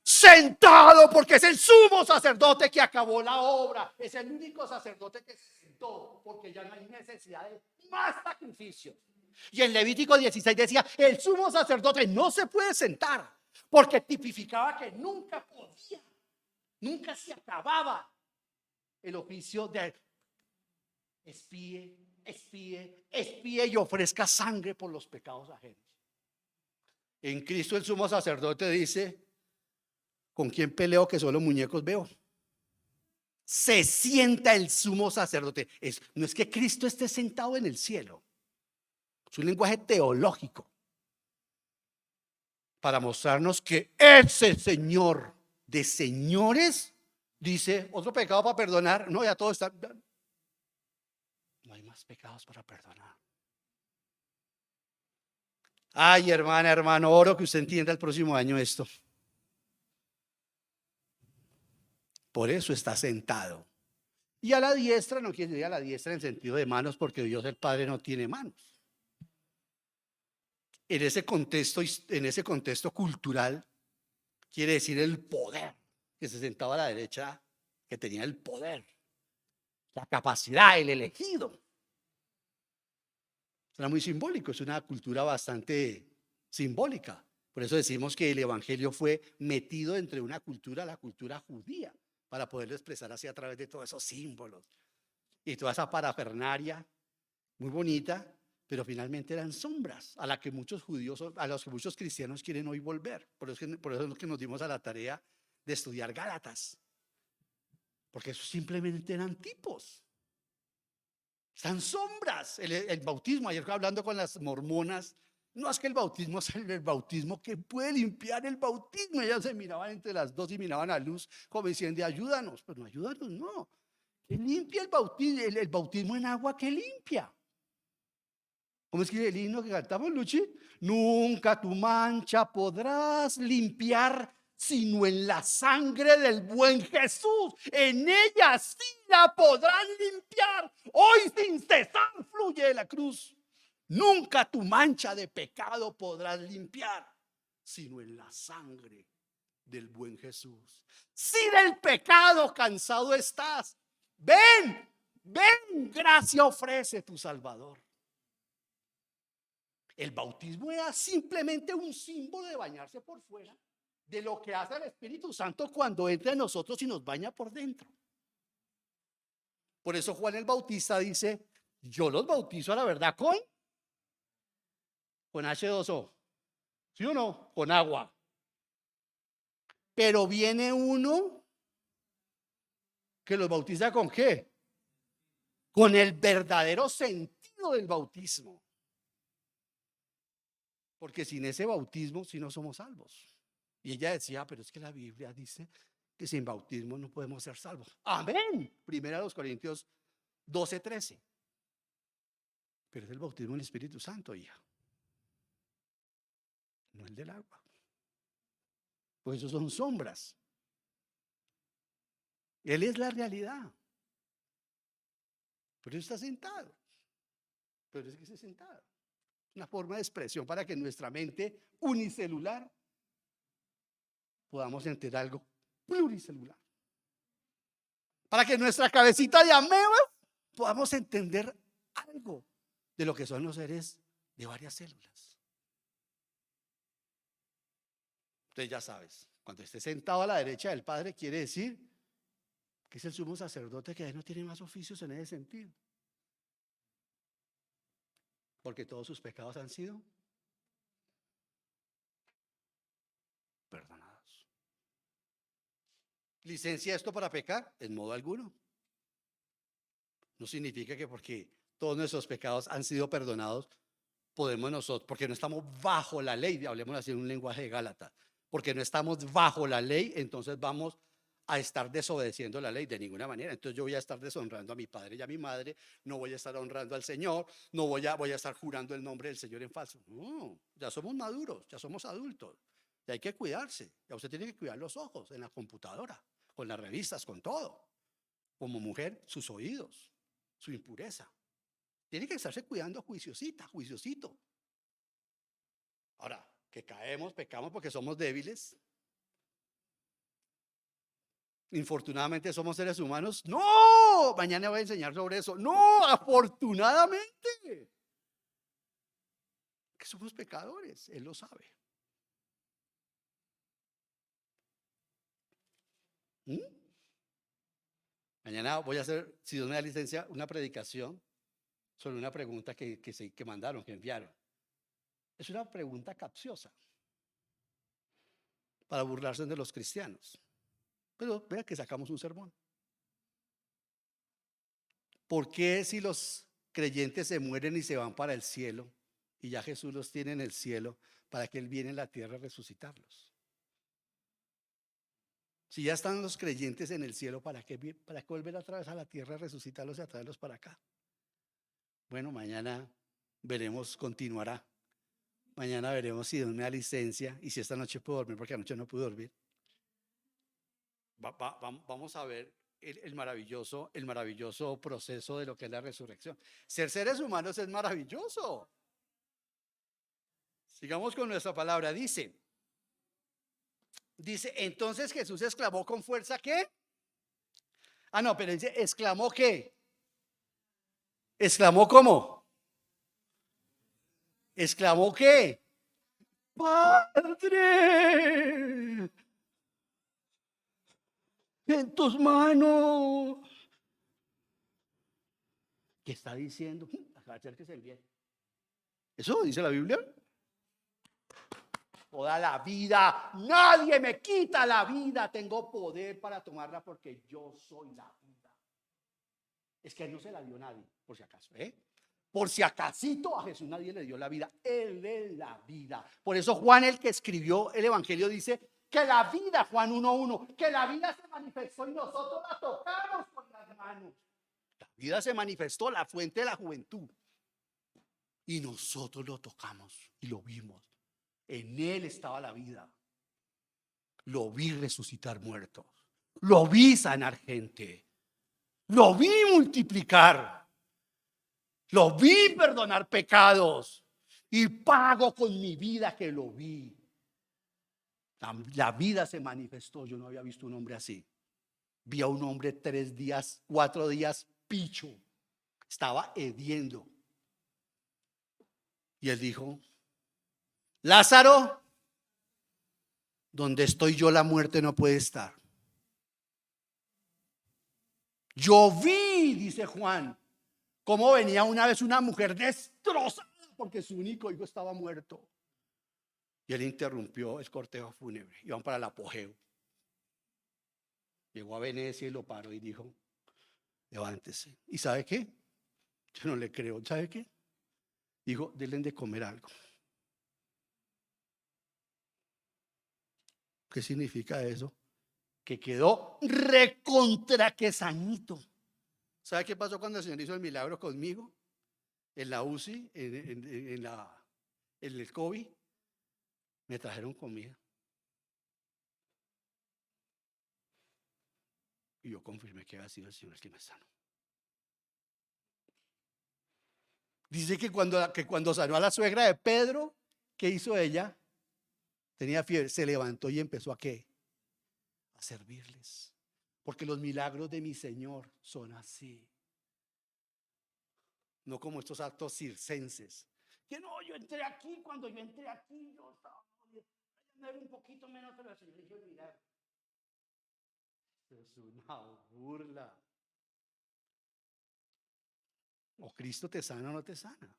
sentado, porque es el sumo sacerdote que acabó la obra, es el único sacerdote que se sentó, porque ya no hay necesidad de más sacrificios. Y en Levítico 16 decía, el sumo sacerdote no se puede sentar, porque tipificaba que nunca podía, nunca se acababa el oficio de espíe, espíe, espíe y ofrezca sangre por los pecados ajenos. En Cristo el sumo sacerdote dice, ¿con quién peleo que solo muñecos veo? Se sienta el sumo sacerdote. No es que Cristo esté sentado en el cielo. Es un lenguaje teológico para mostrarnos que ese Señor de señores dice, otro pecado para perdonar. No, ya todo está. No hay más pecados para perdonar. Ay, hermana, hermano, oro que usted entienda el próximo año esto. Por eso está sentado. Y a la diestra, no quiere decir a la diestra en sentido de manos, porque Dios el Padre no tiene manos. En ese contexto cultural, quiere decir el poder, que se sentaba a la derecha, que tenía el poder, la capacidad, el elegido. Era muy simbólico, es una cultura bastante simbólica. Por eso decimos que el evangelio fue metido entre una cultura, la cultura judía, para poderlo expresar así a través de todos esos símbolos y toda esa parafernaria muy bonita, pero finalmente eran sombras a las que muchos judíos, a los que muchos cristianos quieren hoy volver. Por eso es que nos dimos a la tarea de estudiar Gálatas, porque eso simplemente eran tipos. Están sombras. El bautismo, ayer hablando con las mormonas, no es que el bautismo es el bautismo que puede limpiar el bautismo. Ellas se miraban entre las dos y miraban a luz como diciendo, ayúdanos. Pero no, ayúdanos, no. Que limpia el bautismo, el bautismo en agua que limpia. ¿Cómo es que el himno que cantamos, Luchi? Nunca tu mancha podrás limpiar sino en la sangre del buen Jesús. En ella sí la podrán limpiar. Hoy sin cesar fluye de la cruz. Nunca tu mancha de pecado podrás limpiar, sino en la sangre del buen Jesús. Si del pecado cansado estás, ven, gracia ofrece tu Salvador. El bautismo era simplemente un símbolo de bañarse por fuera, de lo que hace el Espíritu Santo cuando entra en nosotros y nos baña por dentro. Por eso Juan el Bautista dice, yo los bautizo a la verdad con H2O, ¿sí o no? Con agua. Pero viene uno que los bautiza ¿con qué? Con el verdadero sentido del bautismo. Porque sin ese bautismo sí no somos salvos. Y ella decía, pero es que la Biblia dice que sin bautismo no podemos ser salvos. Amén. Primera de los Corintios 12:13. Pero es el bautismo del Espíritu Santo, hija. No el del agua. Pues eso son sombras. Él es la realidad. Pero está sentado. Pero es que está sentado. Una forma de expresión para que en nuestra mente unicelular podamos entender algo pluricelular. Para que en nuestra cabecita de ameba podamos entender algo de lo que son los seres de varias células. Entonces ya sabes, cuando esté sentado a la derecha del Padre quiere decir que es el sumo sacerdote que no tiene más oficios en ese sentido. Porque todos sus pecados han sido perdonados. ¿Licencia esto para pecar? En modo alguno. No significa que porque todos nuestros pecados han sido perdonados, podemos nosotros, porque no estamos bajo la ley, hablemos así en un lenguaje de Gálatas, porque no estamos bajo la ley, entonces vamos a estar desobedeciendo la ley de ninguna manera. Entonces yo voy a estar deshonrando a mi padre y a mi madre, no voy a estar honrando al Señor, no voy a estar jurando el nombre del Señor en falso. No, ya somos maduros, ya somos adultos, y hay que cuidarse. Ya usted tiene que cuidar los ojos en la computadora, con las revistas, con todo. Como mujer, sus oídos, su impureza. Tiene que estarse cuidando juiciosita, juiciosito. Ahora, que caemos, pecamos porque somos débiles. Infortunadamente somos seres humanos. No, mañana voy a enseñar sobre eso. No, afortunadamente. Que somos pecadores, Él lo sabe. ¿Mm? Mañana voy a hacer, si Dios me da licencia, una predicación sobre una pregunta que mandaron, que enviaron. Es una pregunta capciosa para burlarse de los cristianos. Pero vea que sacamos un sermón. ¿Por qué si los creyentes se mueren y se van para el cielo y ya Jesús los tiene en el cielo, para que Él viene en la tierra a resucitarlos? Si ya están los creyentes en el cielo, ¿para qué volver otra vez a la tierra a resucitarlos y a traerlos para acá? Bueno, mañana veremos, continuará. Mañana veremos si Dios me da licencia y si esta noche puedo dormir, porque anoche no pude dormir. Vamos a ver el maravilloso proceso de lo que es la resurrección. Ser seres humanos es maravilloso. Sigamos con nuestra palabra. Dice, entonces Jesús exclamó con fuerza, ¿qué? Ah, no, pero dice, ¿exclamó qué? ¿Exclamó cómo? ¿Exclamó qué? Padre, en tus manos. ¿Qué está diciendo? Acérquese el bien. ¿Eso dice la Biblia? Toda la vida, nadie me quita la vida, tengo poder para tomarla porque yo soy la vida. Es que a Él no se la dio nadie, por si acaso, Por si acasito a Jesús nadie le dio la vida, Él es la vida. Por eso Juan, el que escribió el Evangelio, dice que la vida, Juan 1:1, que la vida se manifestó y nosotros la tocamos con las manos. La vida se manifestó, la fuente de la juventud. Y nosotros lo tocamos y lo vimos. En Él estaba la vida. Lo vi resucitar muertos. Lo vi sanar gente. Lo vi multiplicar. Lo vi perdonar pecados. Y pago con mi vida que lo vi. La vida se manifestó. Yo no había visto un hombre así. Vi a un hombre 3 días, 4 días, picho. Estaba hediendo. Y Él dijo, Lázaro, donde estoy yo la muerte no puede estar. Yo vi, dice Juan, cómo venía una vez una mujer destrozada porque su único hijo estaba muerto. Y Él interrumpió el cortejo fúnebre. Iban para el apogeo. Llegó a Venecia y lo paró y dijo, levántese. ¿Y sabe qué? Yo no le creo. ¿Sabe qué? Dijo, denle de comer algo. ¿Qué significa eso? Que quedó recontra que sanito. ¿Sabe qué pasó cuando el Señor hizo el milagro conmigo? En la UCI, en el COVID, me trajeron comida. Y yo confirmé que había sido el Señor el que me sanó. Dice que cuando sanó a la suegra de Pedro, ¿qué hizo ella? Tenía fiebre, se levantó y empezó a ¿qué? A servirles. Porque los milagros de mi Señor son así. No como estos actos circenses. Que no, yo entré aquí, cuando yo entré aquí, yo estaba un poquito menos, pero el Señor hizo el milagro. Es una burla. O Cristo te sana o no te sana.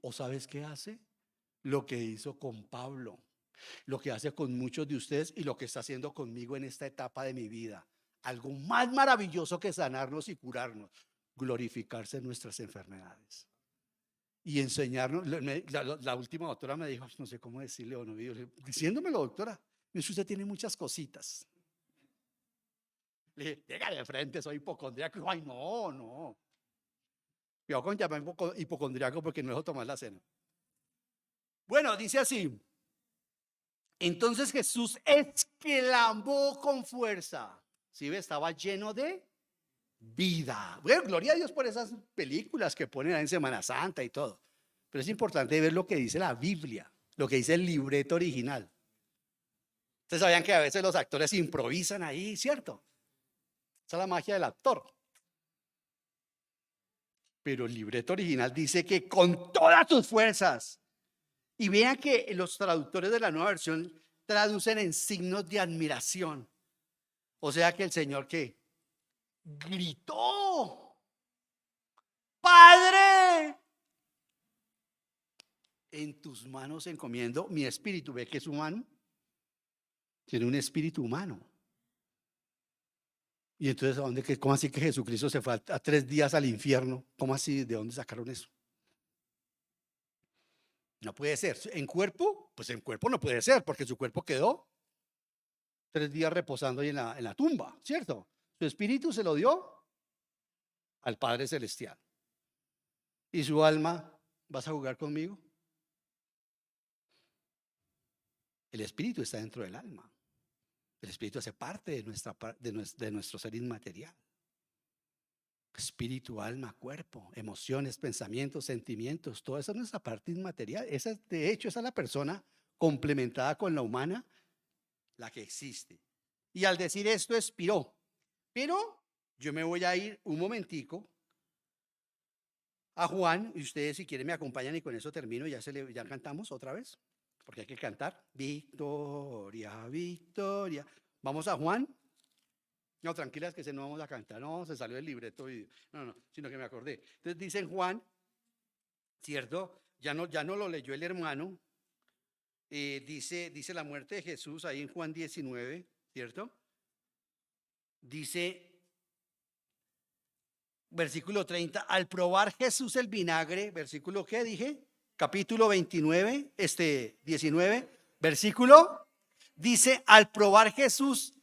¿O sabes qué hace? Lo que hizo con Pablo, lo que hace con muchos de ustedes y lo que está haciendo conmigo en esta etapa de mi vida. Algo más maravilloso que sanarnos y curarnos, glorificarse en nuestras enfermedades y enseñarnos. La última doctora me dijo, no sé cómo decirle o no, diciéndomelo, doctora, usted tiene muchas cositas. Le dije, llega de frente, soy hipocondriaco. Ay, no. Cuidado con llamarme hipocondriaco porque no dejo tomar la cena. Bueno, dice así, Entonces Jesús exclamó con fuerza. ¿Sí ve? Estaba lleno de vida. Bueno, gloria a Dios por esas películas que ponen en Semana Santa y todo. Pero es importante ver lo que dice la Biblia, lo que dice el libreto original. Ustedes sabían que a veces los actores improvisan ahí, ¿cierto? Esa es la magia del actor. Pero el libreto original dice que con todas tus fuerzas. Y vean que los traductores de la nueva versión traducen en signos de admiración. O sea que el Señor que gritó, Padre, en tus manos encomiendo mi espíritu. ¿Ve que es humano? Tiene un espíritu humano. Y entonces, ¿cómo así que Jesucristo se fue a 3 días al infierno? ¿Cómo así? ¿De dónde sacaron eso? No puede ser. ¿En cuerpo? Pues en cuerpo no puede ser, porque su cuerpo quedó 3 días reposando ahí en la tumba, ¿cierto? Su espíritu se lo dio al Padre Celestial. ¿Y su alma? ¿Vas a jugar conmigo? El espíritu está dentro del alma. El espíritu hace parte de nuestro ser inmaterial. Espíritu, alma, cuerpo, emociones, pensamientos, sentimientos, todo eso es nuestra parte inmaterial. De hecho, esa es la persona complementada con la humana, la que existe. Y al decir esto expiró. Pero yo me voy a ir un momentico a Juan, y ustedes si quieren me acompañan y con eso termino, ya cantamos otra vez, porque hay que cantar. Victoria, victoria. Vamos a Juan. No, tranquilas que no vamos a cantar, no, se salió el libreto, no, sino que me acordé. Entonces dice en Juan, ¿cierto? Ya no lo leyó el hermano, dice la muerte de Jesús ahí en Juan 19, ¿cierto? Dice, versículo 30, al probar Jesús el vinagre, versículo ¿qué dije? Capítulo 29, 19, versículo, dice, al probar Jesús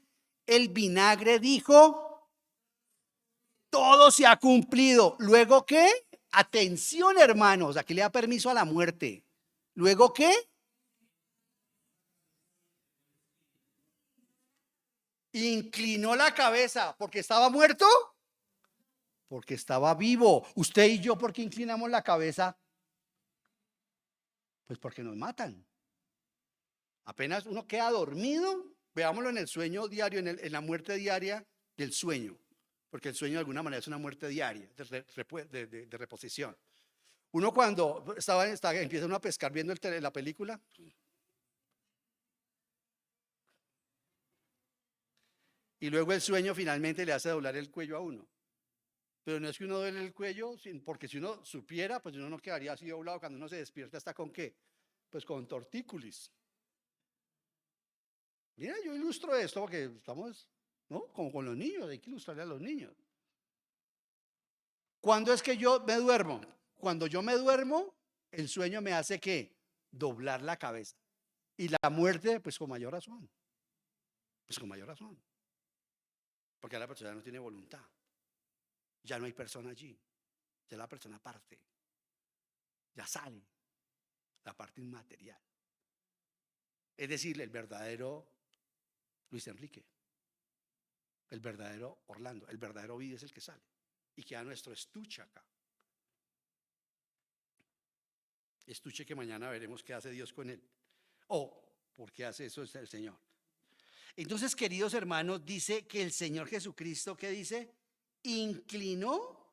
el vinagre dijo, todo se ha cumplido. ¿Luego qué? Atención, hermanos, aquí le da permiso a la muerte. ¿Luego qué? Inclinó la cabeza porque estaba muerto, porque estaba vivo. Usted y yo, ¿por qué inclinamos la cabeza? Pues porque nos matan. Apenas uno queda dormido, veámoslo en el sueño diario, en la muerte diaria del sueño, porque el sueño de alguna manera es una muerte diaria de reposición. Uno cuando empieza uno a pescar viendo la película, y luego el sueño finalmente le hace doblar el cuello a uno. Pero no es que uno duele el cuello, porque si uno supiera, pues uno no quedaría así doblado. Cuando uno se despierta, ¿está con qué? Pues con tortícolis. Mira, yo ilustro esto porque estamos, ¿no? Como con los niños, hay que ilustrarle a los niños. ¿Cuándo es que yo me duermo? Cuando yo me duermo, el sueño me hace ¿qué? Doblar la cabeza. Y la muerte, pues con mayor razón. Pues con mayor razón. Porque la persona no tiene voluntad. Ya no hay persona allí. Ya la persona parte. Ya sale la parte inmaterial. Es decir, el verdadero Luis Enrique, el verdadero Orlando, el verdadero Ovidio es el que sale. Y queda nuestro estuche acá. Estuche que mañana veremos qué hace Dios con él. O por qué hace eso el Señor. Entonces, queridos hermanos, dice que el Señor Jesucristo, ¿qué dice? Inclinó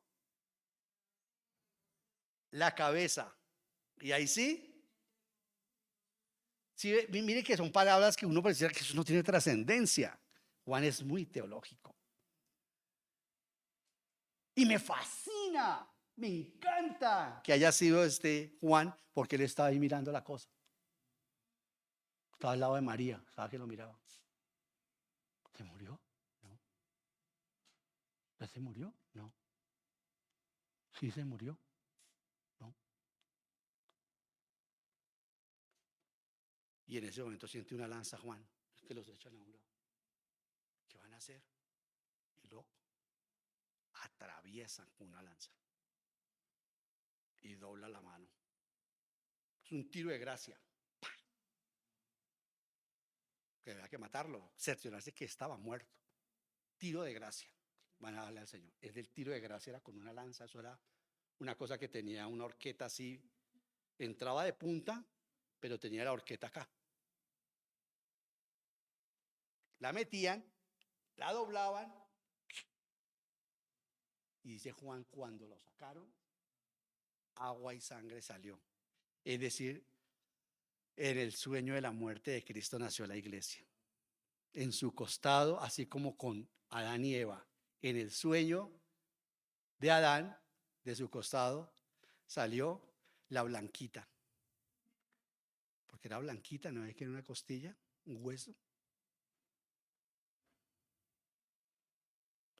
la cabeza. Y ahí sí. Sí, mire que son palabras que uno pareciera que eso no tiene trascendencia. Juan es muy teológico. Y me fascina, me encanta que haya sido Juan, porque él estaba ahí mirando la cosa. Estaba al lado de María, ¿sabe que lo miraba? ¿Se murió? No. ¿Ya se murió? No. ¿Sí se murió? No. Y en ese momento siente una lanza Juan, que los echan a un lado. ¿Qué van a hacer? Y lo atraviesan con una lanza y dobla la mano. Es un tiro de gracia. porque había que matarlo, cerciorarse que estaba muerto. Tiro de gracia, van a darle al Señor. Es del tiro de gracia, era con una lanza, eso era una cosa que tenía una horqueta así, entraba de punta, pero tenía la horqueta acá. La metían, la doblaban, y dice Juan, cuando lo sacaron, agua y sangre salió. Es decir, en el sueño de la muerte de Cristo nació la iglesia. En su costado, así como con Adán y Eva, en el sueño de Adán, de su costado, salió la blanquita. Porque era blanquita, ¿no es que era una costilla, un hueso?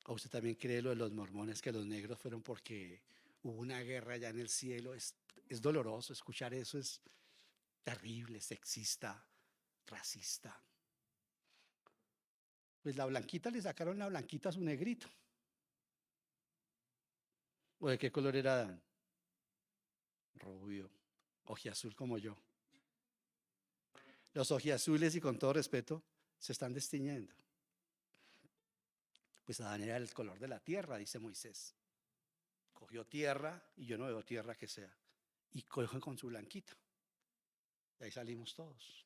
¿O usted también cree lo de los mormones, que los negros fueron porque hubo una guerra allá en el cielo? Es doloroso escuchar eso, es terrible, sexista, racista. Pues la blanquita, le sacaron la blanquita a su negrito. ¿O de qué color era Adán? Rubio, ojiazul como yo. Los ojiazules, y con todo respeto, se están destiñendo. Pues Adán era el color de la tierra, dice Moisés. Cogió tierra, y yo no veo tierra que sea, y cogió con su blanquita. De ahí salimos todos.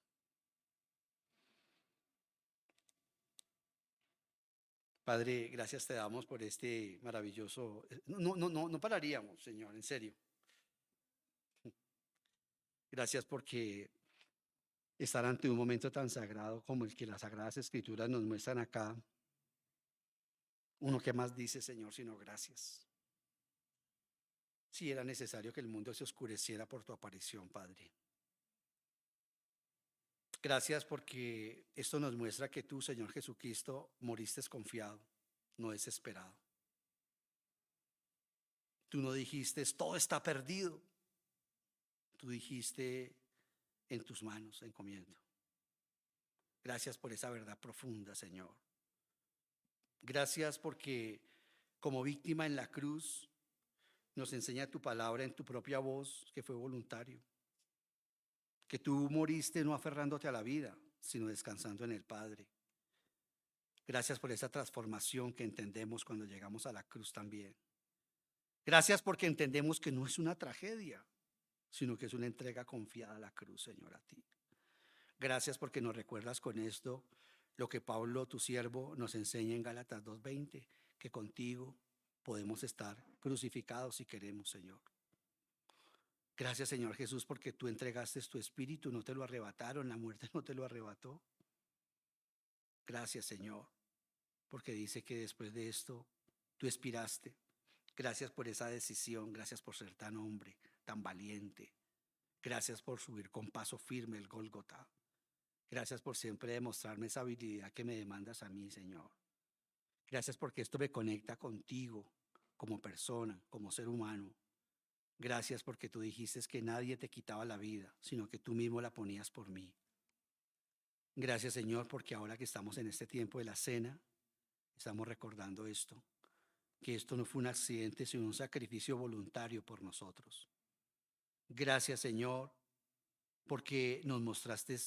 Padre, gracias te damos por este maravilloso. No pararíamos, Señor, en serio. Gracias porque estar ante un momento tan sagrado como el que las Sagradas Escrituras nos muestran acá. Uno que más dice, Señor, sino gracias. Si era necesario que el mundo se oscureciera por tu aparición, Padre. Gracias porque esto nos muestra que tú, Señor Jesucristo, moriste confiado, no desesperado. Tú no dijiste, todo está perdido. Tú dijiste, en tus manos encomiendo. Gracias por esa verdad profunda, Señor. Gracias porque como víctima en la cruz nos enseña tu palabra en tu propia voz, que fue voluntario. Que tú moriste no aferrándote a la vida, sino descansando en el Padre. Gracias por esa transformación que entendemos cuando llegamos a la cruz también. Gracias porque entendemos que no es una tragedia, sino que es una entrega confiada a la cruz, Señor, a ti. Gracias porque nos recuerdas con esto lo que Pablo, tu siervo, nos enseña en Gálatas 2:20, que contigo podemos estar crucificados si queremos, Señor. Gracias, Señor Jesús, porque tú entregaste tu espíritu, no te lo arrebataron, la muerte no te lo arrebató. Gracias, Señor, porque dice que después de esto tú expiraste. Gracias por esa decisión, gracias por ser tan hombre, tan valiente. Gracias por subir con paso firme el Gólgota. Gracias por siempre demostrarme esa habilidad que me demandas a mí, Señor. Gracias porque esto me conecta contigo como persona, como ser humano. Gracias porque tú dijiste que nadie te quitaba la vida, sino que tú mismo la ponías por mí. Gracias, Señor, porque ahora que estamos en este tiempo de la cena, estamos recordando esto, que esto no fue un accidente, sino un sacrificio voluntario por nosotros. Gracias, Señor, porque nos mostraste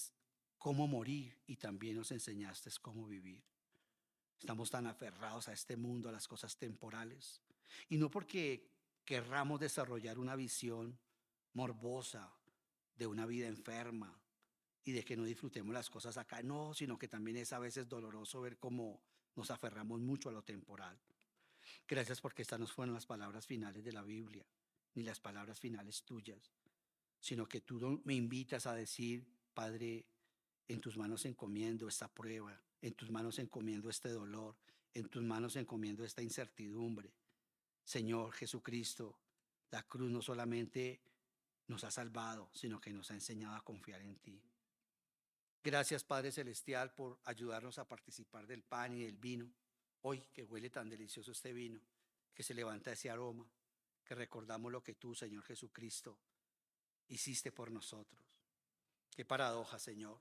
cómo morir y también nos enseñaste cómo vivir. Estamos tan aferrados a este mundo, a las cosas temporales, y no porque querramos desarrollar una visión morbosa de una vida enferma y de que no disfrutemos las cosas acá, no, sino que también es a veces doloroso ver cómo nos aferramos mucho a lo temporal. Gracias porque estas no fueron las palabras finales de la Biblia, ni las palabras finales tuyas, sino que tú me invitas a decir, Padre, en tus manos encomiendo esta prueba, en tus manos encomiendo este dolor, en tus manos encomiendo esta incertidumbre. Señor Jesucristo, la cruz no solamente nos ha salvado, sino que nos ha enseñado a confiar en ti. Gracias, Padre Celestial, por ayudarnos a participar del pan y del vino. Hoy que huele tan delicioso este vino, que se levanta ese aroma, que recordamos lo que tú, Señor Jesucristo, hiciste por nosotros. Qué paradoja, Señor.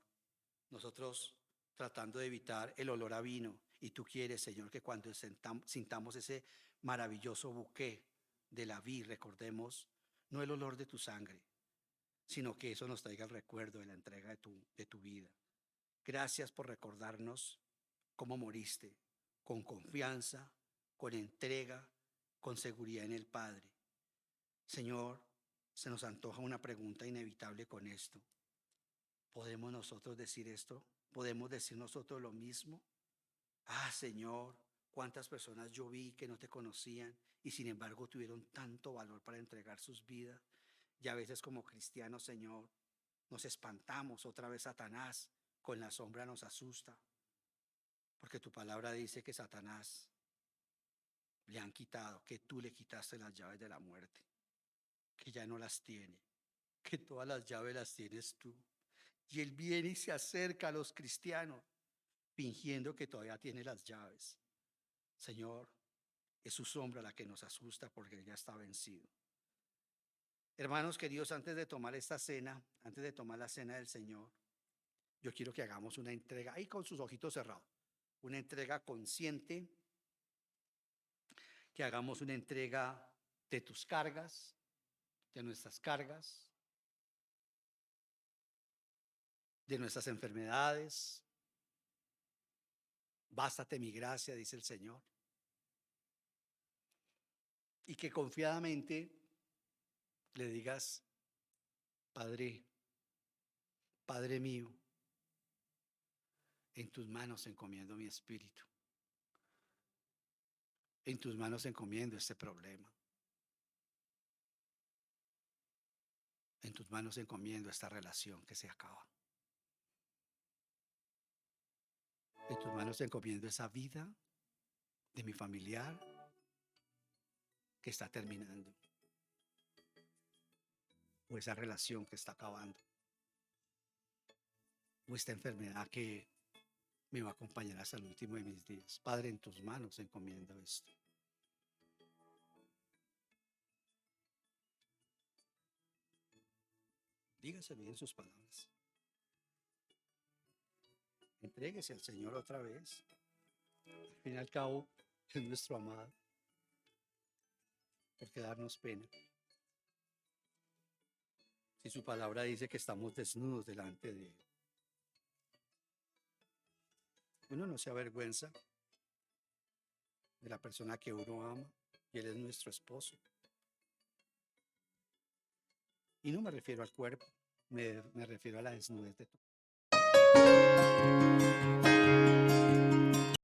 Nosotros tratando de evitar el olor a vino, y tú quieres, Señor, que cuando sintamos ese maravilloso buqué de la vid, recordemos no el olor de tu sangre, sino que eso nos traiga el recuerdo de la entrega de tu vida. Gracias por recordarnos cómo moriste, con confianza, con entrega, con seguridad en el Padre. Señor, se nos antoja una pregunta inevitable con esto. ¿Podemos nosotros decir esto? ¿Podemos decir nosotros lo mismo? Ah, Señor, cuántas personas yo vi que no te conocían y sin embargo tuvieron tanto valor para entregar sus vidas. Y a veces como cristianos, Señor, nos espantamos. Otra vez Satanás con la sombra nos asusta. Porque tu palabra dice que Satanás le han quitado, que tú le quitaste las llaves de la muerte, que ya no las tiene, que todas las llaves las tienes tú. Y él viene y se acerca a los cristianos, fingiendo que todavía tiene las llaves. Señor, es su sombra la que nos asusta porque ya está vencido. Hermanos queridos, antes de tomar esta cena, antes de tomar la cena del Señor, yo quiero que hagamos una entrega, ahí con sus ojitos cerrados, una entrega consciente, que hagamos una entrega de tus cargas, de nuestras cargas, de nuestras enfermedades. Bástate mi gracia, dice el Señor. Y que confiadamente le digas: Padre, Padre mío, en tus manos encomiendo mi espíritu. En tus manos encomiendo este problema. En tus manos encomiendo esta relación que se acaba. En tus manos encomiendo esa vida de mi familiar que está terminando. O esa relación que está acabando. O esta enfermedad que me va a acompañar hasta el último de mis días. Padre, en tus manos encomiendo esto. Dígaselo bien sus palabras. Entréguese al Señor otra vez. Al fin y al cabo, es nuestro amado. ¿Por qué darnos pena? Si su palabra dice que estamos desnudos delante de Él. Uno no se avergüenza de la persona que uno ama y Él es nuestro esposo. Y no me refiero al cuerpo, me refiero a la desnudez de todo.